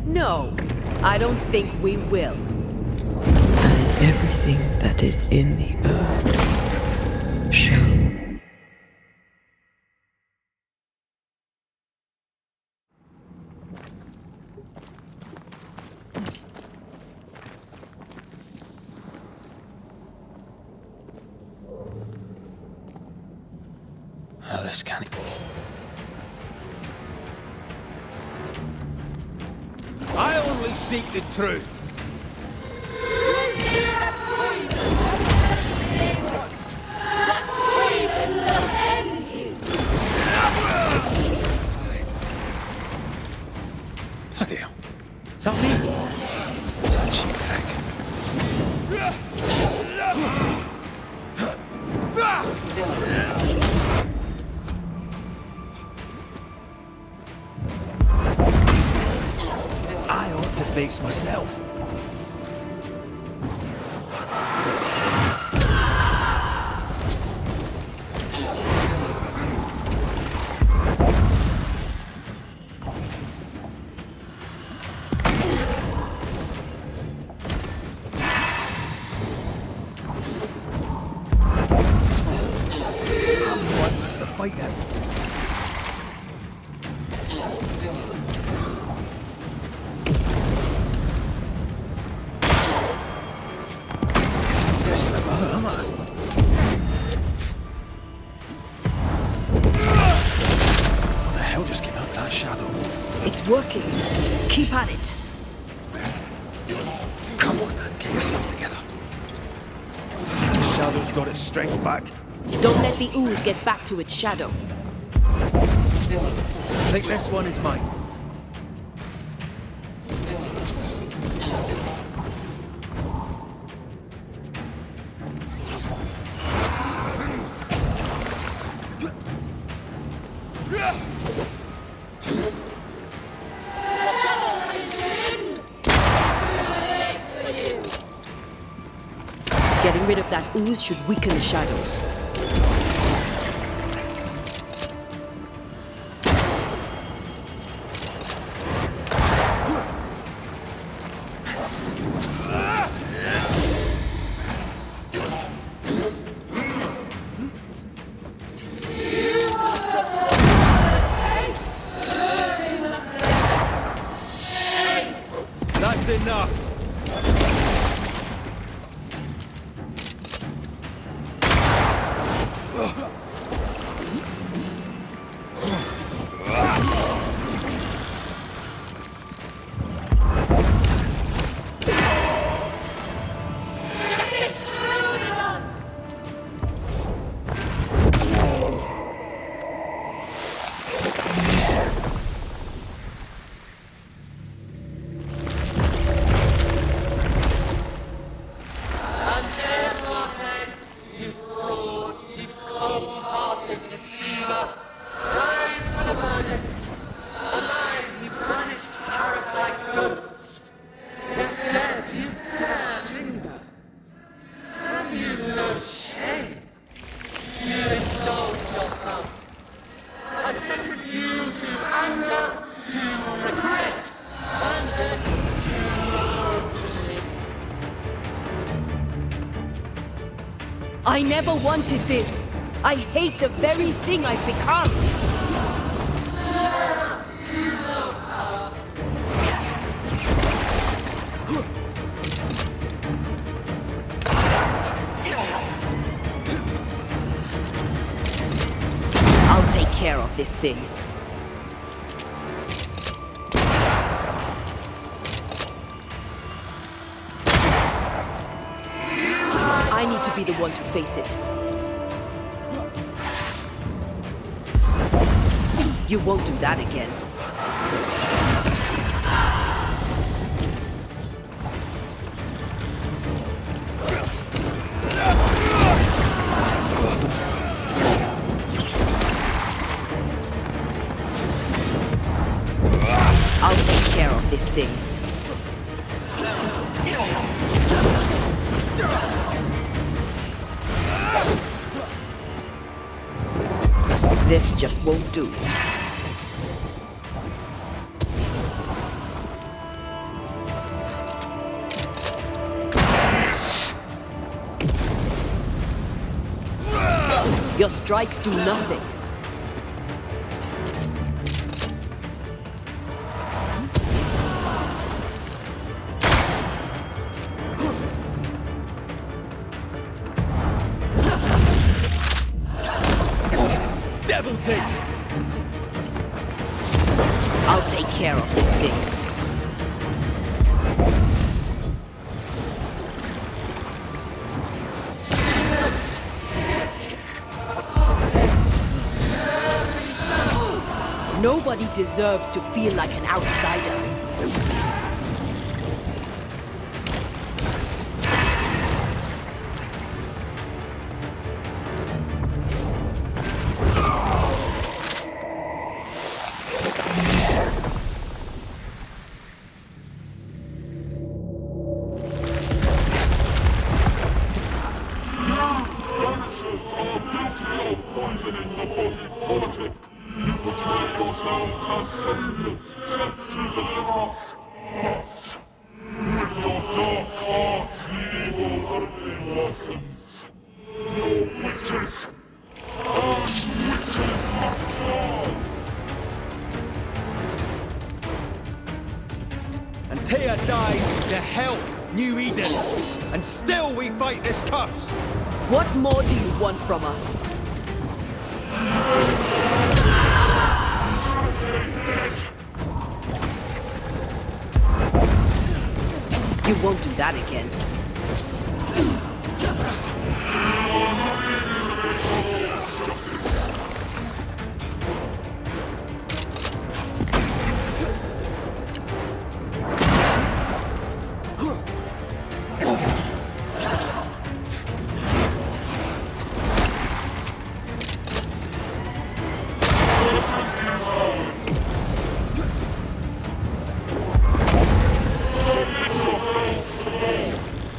No, I don't think we will. And everything that is in the earth shall. Alice can't. I only seek the truth. That poison fates myself. What's the fight then? What the hell just came out of that shadow? It's working. Keep at it. Come on, man, get yourself together. The shadow's got its strength back. Don't let the ooze get back to its shadow. I think this one is mine. Getting rid of that ooze should weaken the shadows. That's enough. I never wanted this. I hate the very thing I've become. I'll take care of this thing. I need to be the one to face it. You won't do that again. I'll take care of this thing. This just won't do. Your strikes do nothing. Devil take! I'll take care of this thing. Nobody deserves to feel like an outsider. But the evil only worsens. Your witches! And witches must fall! And Taya died to help New Eden. And still we fight this curse! What more do you want from us? You won't do that again.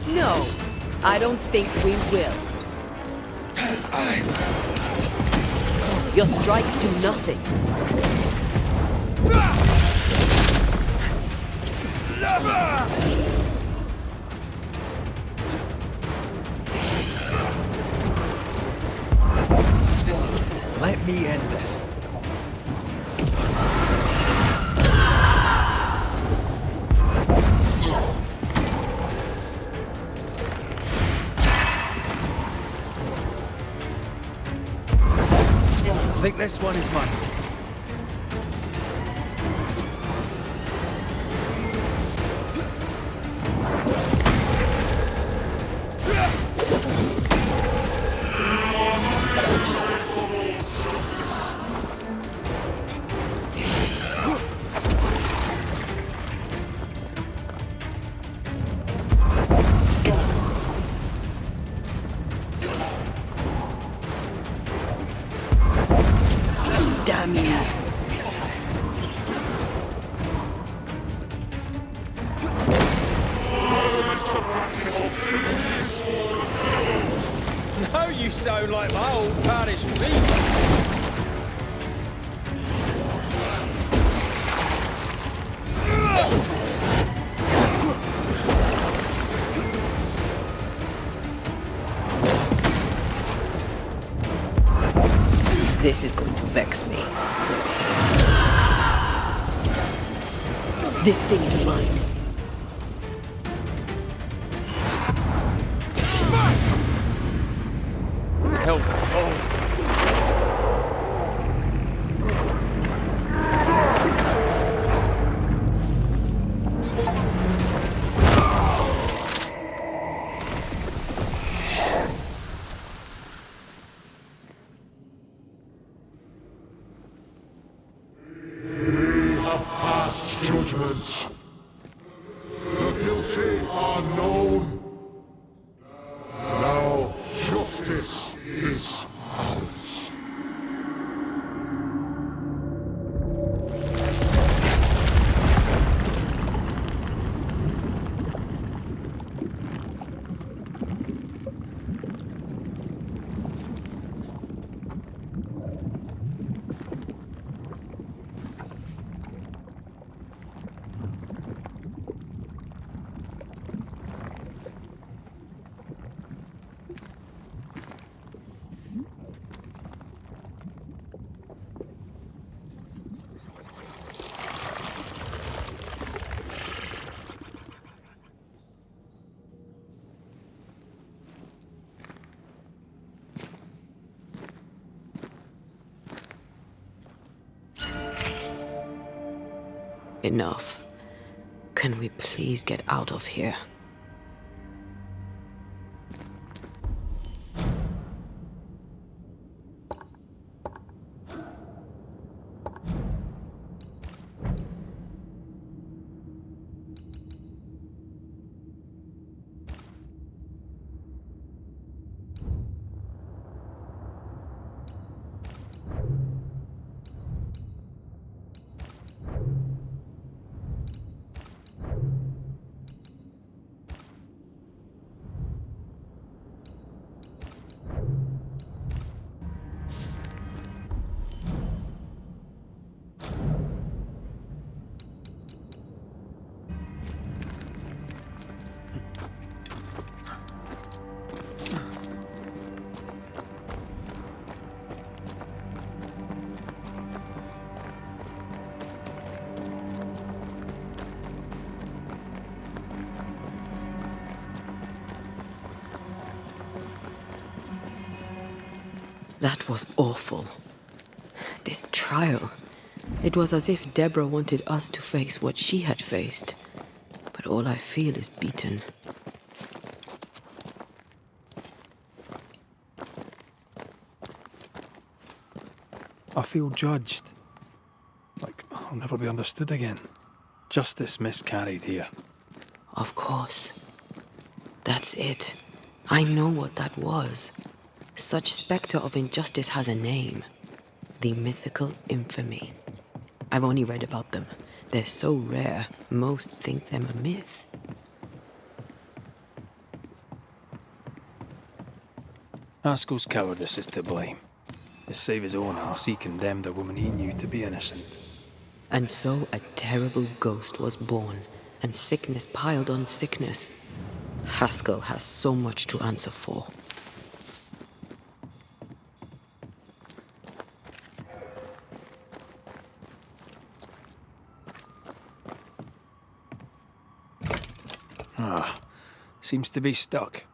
No, I don't think we will. Your strikes do nothing. Let me end this. I think this one is mine. Damn you! Now you sound like my old parish priest! This is going to vex me. This thing is mine. Help, hold. Judgment. The guilty are known. Now justice is ours. Enough. Can we please get out of here? That was awful. This trial. It was as if Deborah wanted us to face what she had faced. But all I feel is beaten. I feel judged. Like I'll never be understood again. Justice miscarried here. Of course. That's it. I know what that was. Such spectre of injustice has a name. The mythical infamy. I've only read about them. They're so rare, most think them a myth. Haskell's cowardice is to blame. To save his own arse, he condemned a woman he knew to be innocent. And so a terrible ghost was born, and sickness piled on sickness. Haskell has so much to answer for. Seems to be stuck.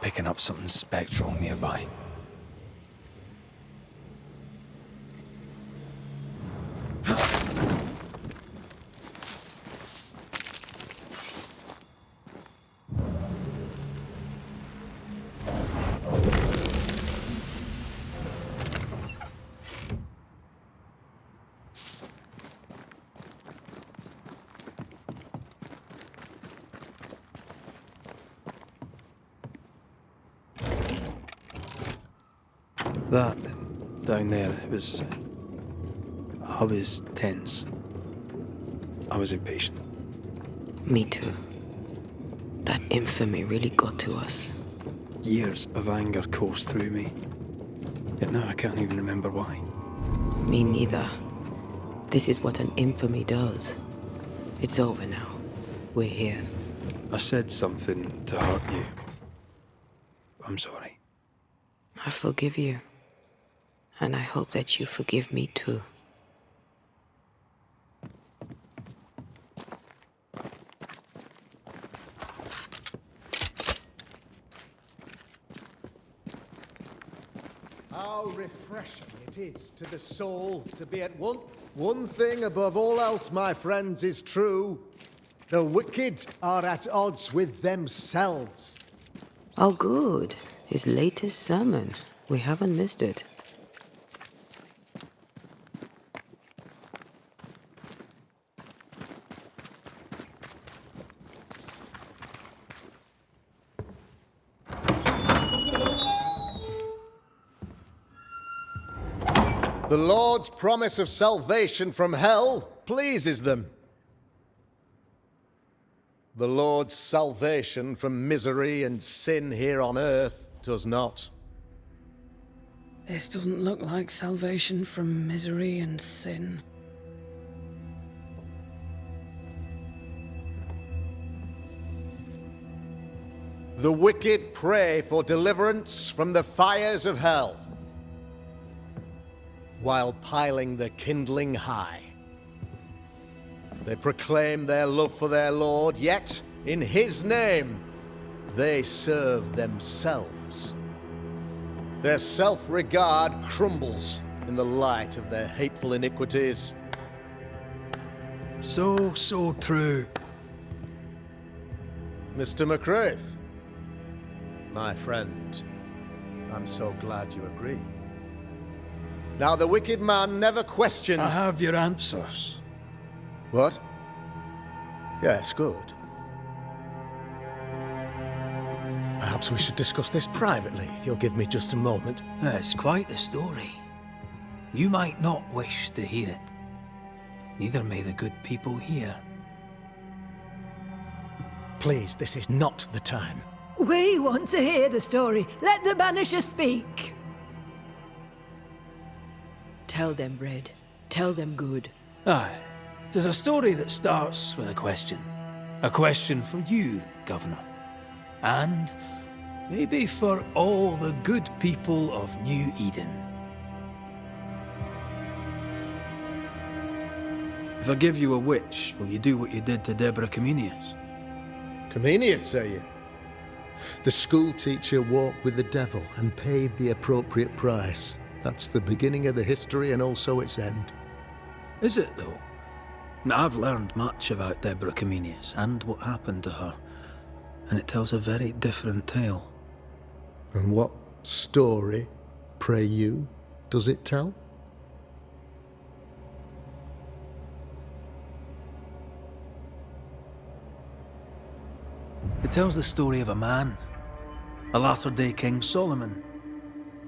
Picking up something spectral nearby. That, down there, I was tense. I was impatient. Me too. That infamy really got to us. Years of anger coursed through me. Yet now I can't even remember why. Me neither. This is what an infamy does. It's over now. We're here. I said something to hurt you. I'm sorry. I forgive you. And I hope that you forgive me too. How refreshing it is to the soul to be at one. One thing above all else, my friends, is true. The wicked are at odds with themselves. Oh, good. His latest sermon. We haven't missed it. The Lord's promise of salvation from hell pleases them. The Lord's salvation from misery and sin here on earth does not. This doesn't look like salvation from misery and sin. The wicked pray for deliverance from the fires of hell, while piling the kindling high. They proclaim their love for their Lord, yet, in his name, they serve themselves. Their self-regard crumbles in the light of their hateful iniquities. So true. Mr. McCraith, my friend, I'm so glad you agree. Now, the wicked man never questions... I have your answers. What? Yes, good. Perhaps we should discuss this privately, if you'll give me just a moment. It's quite the story. You might not wish to hear it. Neither may the good people here. Please, this is not the time. We want to hear the story. Let the Banishers speak. Tell them, Red. Tell them good. Aye. There's a story that starts with a question. A question for you, Governor. And maybe for all the good people of New Eden. If I give you a witch, will you do what you did to Deborah Comenius? Comenius, say you? The school teacher walked with the devil and paid the appropriate price. That's the beginning of the history and also its end. Is it, though? Now, I've learned much about Deborah Comenius and what happened to her, and it tells a very different tale. And what story, pray you, does it tell? It tells the story of a man, a latter-day King Solomon.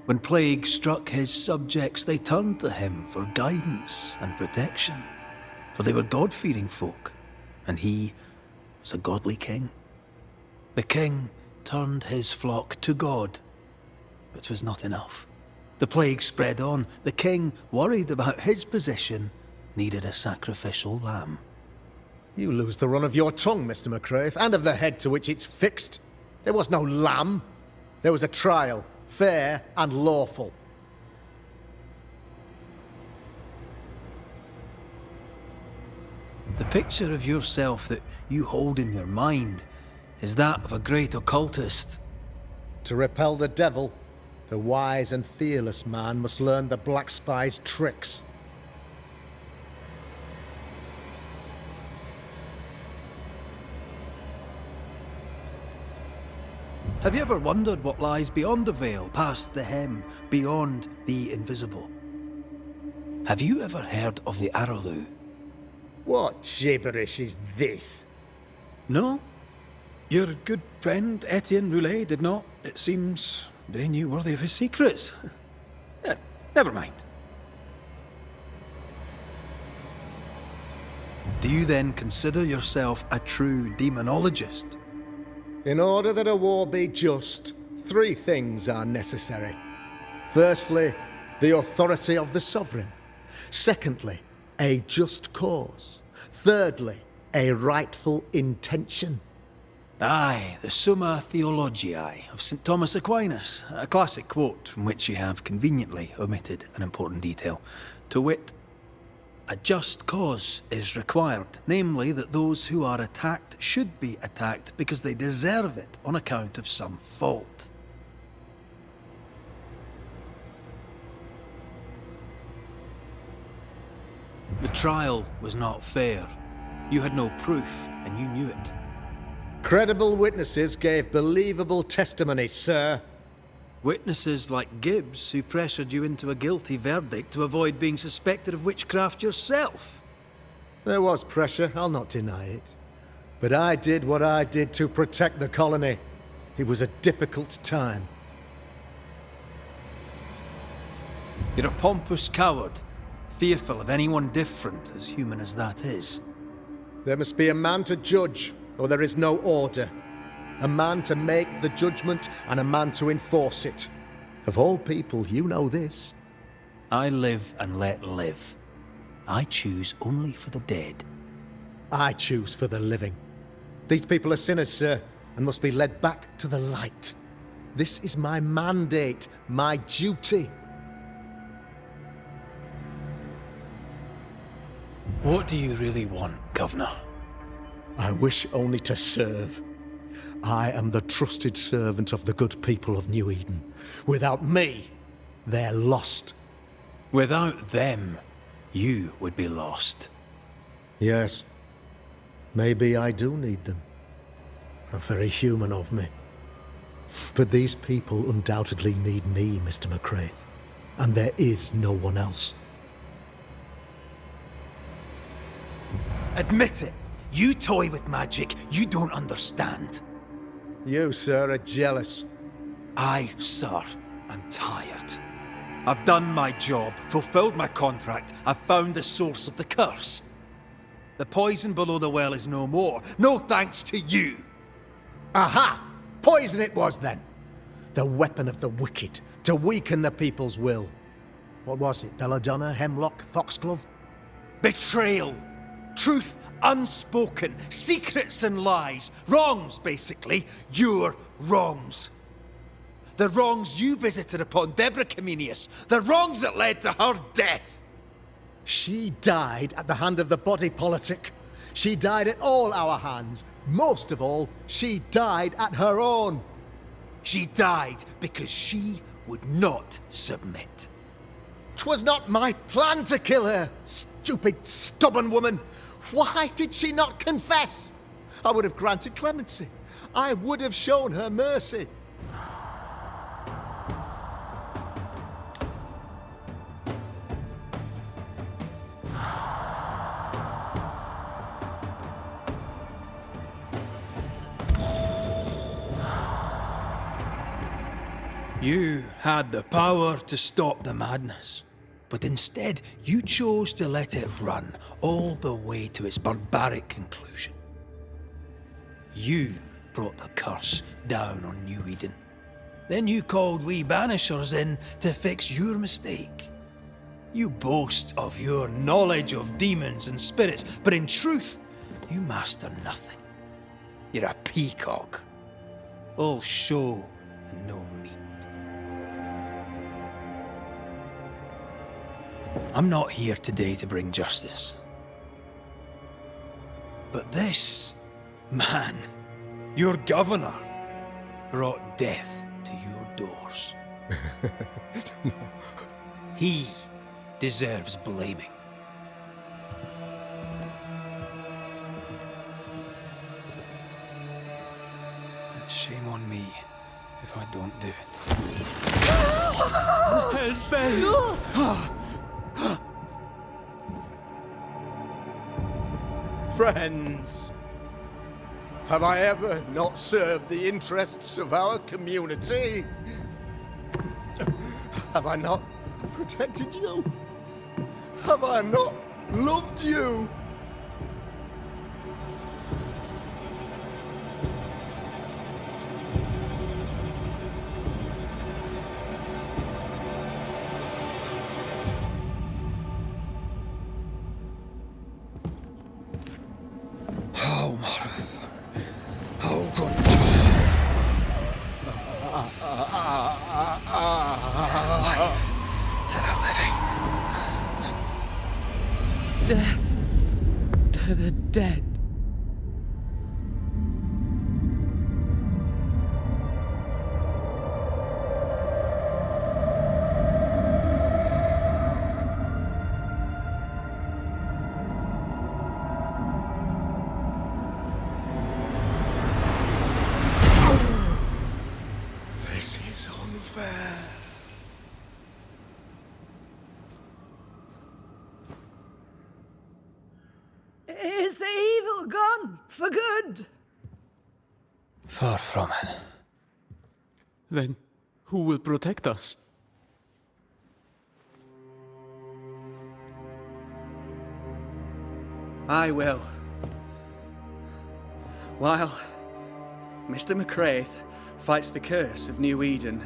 When plague struck his subjects, they turned to him for guidance and protection, for they were God-fearing folk, and he was a godly king. The king turned his flock to God, but it was not enough. The plague spread on. The king, worried about his position, needed a sacrificial lamb. You lose the run of your tongue, Mr. McCraith, and of the head to which it's fixed. There was no lamb. There was a trial, fair and lawful. The picture of yourself that you hold in your mind is that of a great occultist. To repel the devil, the wise and fearless man must learn the Black Spy's tricks. Have you ever wondered what lies beyond the veil, past the hem, beyond the invisible? Have you ever heard of the Araloo? What gibberish is this? No? Your good friend Etienne Roulet did not. It seems they knew worthy of his secrets. Never mind. Do you then consider yourself a true demonologist? In order that a war be just, 3 things are necessary. Firstly, the authority of the sovereign. Secondly, a just cause. Thirdly, a rightful intention. Aye, the Summa Theologiae of St. Thomas Aquinas, a classic quote from which you have conveniently omitted an important detail. To wit, a just cause is required, namely that those who are attacked should be attacked because they deserve it on account of some fault. The trial was not fair. You had no proof, and you knew it. Credible witnesses gave believable testimony, sir. Witnesses like Gibbs, who pressured you into a guilty verdict to avoid being suspected of witchcraft yourself. There was pressure, I'll not deny it. But I did what I did to protect the colony. It was a difficult time. You're a pompous coward, fearful of anyone different, as human as that is. There must be a man to judge, or there is no order. A man to make the judgment, and a man to enforce it. Of all people, you know this. I live and let live. I choose only for the dead. I choose for the living. These people are sinners, sir. and must be led back to the light. This is my mandate, my duty. What do you really want, Governor? I wish only to serve. I am the trusted servant of the good people of New Eden. Without me, they're lost. Without them, you would be lost. Yes. Maybe I do need them. How very human of me. But these people undoubtedly need me, Mr. McCraith. And there is no one else. Admit it. You toy with magic you don't understand. You, sir, are jealous. I, sir, am tired. I've done my job, fulfilled my contract, I've found the source of the curse. The poison below the well is no more, no thanks to you. Aha! Poison it was then. The weapon of the wicked, to weaken the people's will. What was it, belladonna, hemlock, foxglove? Betrayal. Truth unspoken, secrets and lies. Wrongs, basically. Your wrongs. The wrongs you visited upon Deborah Comenius. The wrongs that led to her death. She died at the hand of the body politic. She died at all our hands. Most of all, she died at her own. She died because she would not submit. 'Twas not my plan to kill her, stupid, stubborn woman. Why did she not confess? I would have granted clemency. I would have shown her mercy. You had the power to stop the madness, but instead you chose to let it run all the way to its barbaric conclusion. You brought the curse down on New Eden. Then you called we Banishers in to fix your mistake. You boast of your knowledge of demons and spirits, but in truth, you master nothing. You're a peacock. All show and no meat. I'm not here today to bring justice. But this man, your governor, brought death to your doors. He deserves blaming. And shame on me if I don't do it. What? Hell's bells! No! Friends, have I ever not served the interests of our community? Have I not protected you? Have I not loved you? Death to the dead. This is unfair. Is the evil gone for good? Far from it. Then who will protect us? I will. While Mr. McCraith fights the curse of New Eden,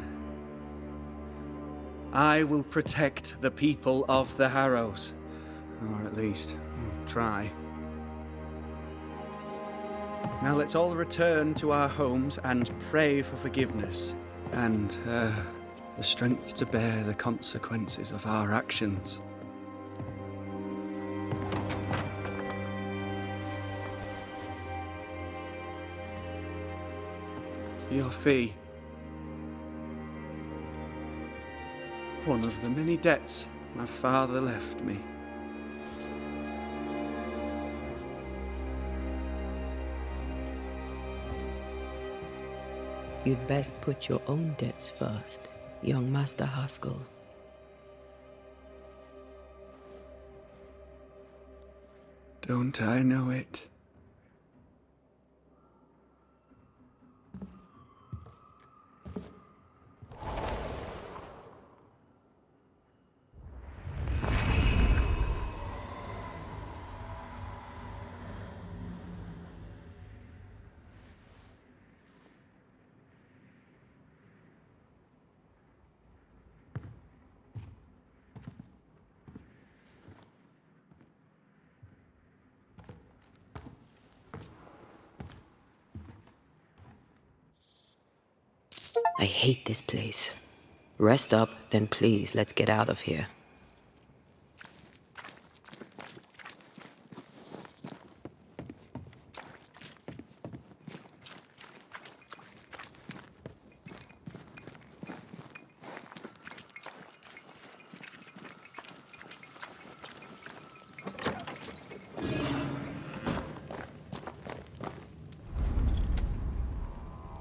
I will protect the people of the Harrows. Or at least, try. Now let's all return to our homes and pray for forgiveness and the strength to bear the consequences of our actions. Your fee. One of the many debts my father left me. You'd best put your own debts first, young Master Haskell. Don't I know it? I hate this place. Rest up, then please, let's get out of here.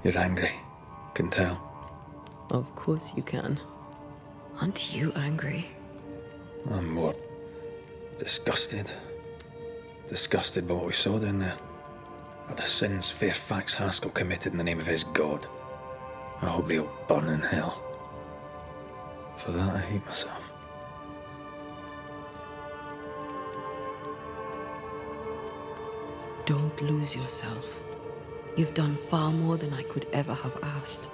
You're angry. Can tell. Of course you can. Aren't you angry? I'm what? Disgusted. Disgusted by what we saw down there. By the sins Fairfax Haskell committed in the name of his god. I hope they'll burn in hell. For that I hate myself. Don't lose yourself. You've done far more than I could ever have asked.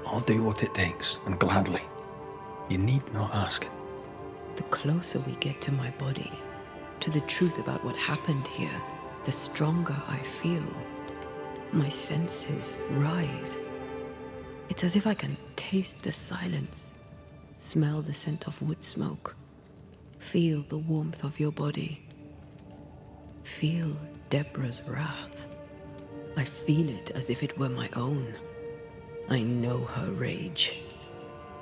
I'll do what it takes, and gladly. You need not ask it. The closer we get to my body, to the truth about what happened here, the stronger I feel. My senses rise. It's as if I can taste the silence, smell the scent of wood smoke, feel the warmth of your body, feel Deborah's wrath. I feel it as if it were my own. I know her rage.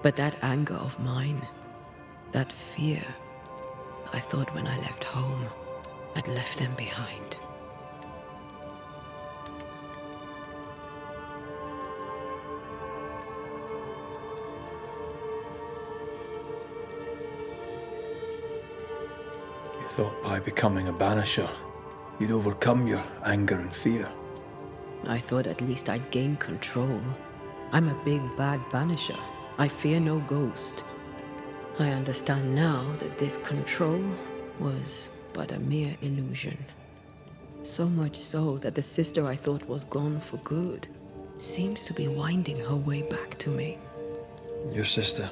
But that anger of mine, that fear, I thought when I left home, I'd left them behind. You thought by becoming a banisher, you'd overcome your anger and fear. I thought at least I'd gain control. I'm a big, bad banisher. I fear no ghost. I understand now that this control was but a mere illusion. So much so that the sister I thought was gone for good seems to be winding her way back to me. Your sister,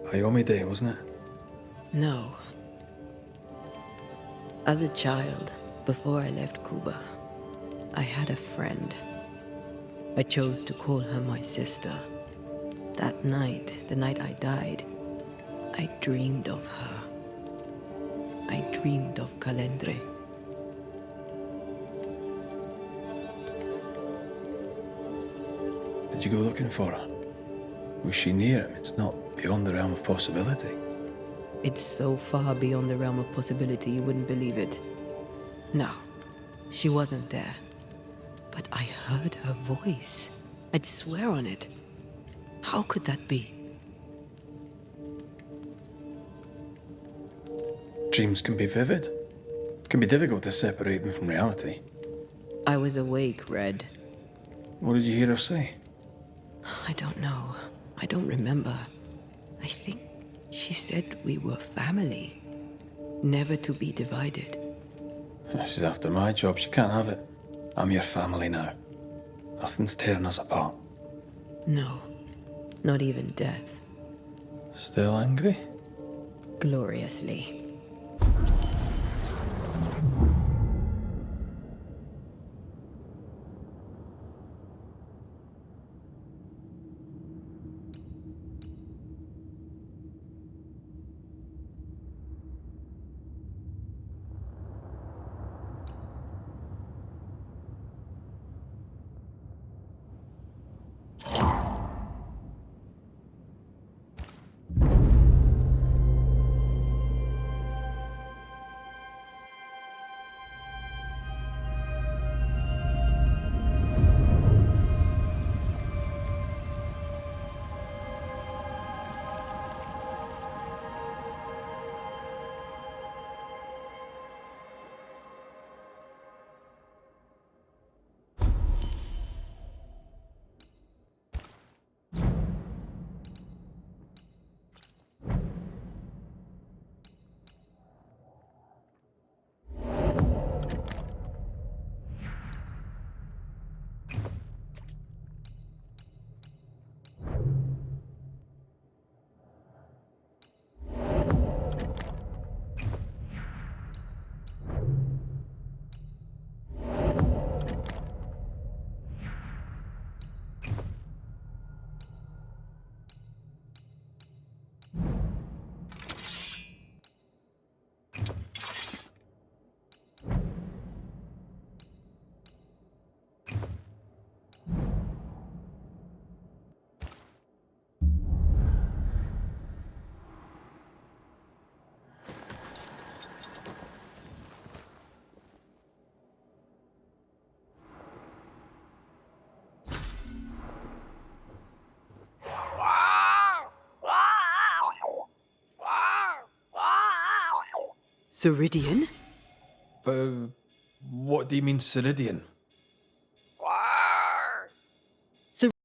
Ayomide, wasn't it? No. As a child, before I left Cuba, I had a friend. I chose to call her my sister. That night, the night I died, I dreamed of her. I dreamed of Calendre. Did you go looking for her? Was she near him? It's not beyond the realm of possibility. It's so far beyond the realm of possibility you wouldn't believe it. No, she wasn't there. But I heard her voice. I'd swear on it. How could that be? Dreams can be vivid. It can be difficult to separate them from reality. I was awake, Red. What did you hear her say? I don't know. I don't remember. I think she said we were family. Never to be divided. She's after my job. She can't have it. I'm your family now. Nothing's tearing us apart. No. Not even death. Still angry? Gloriously. Ceridian? What do you mean, Ceridian?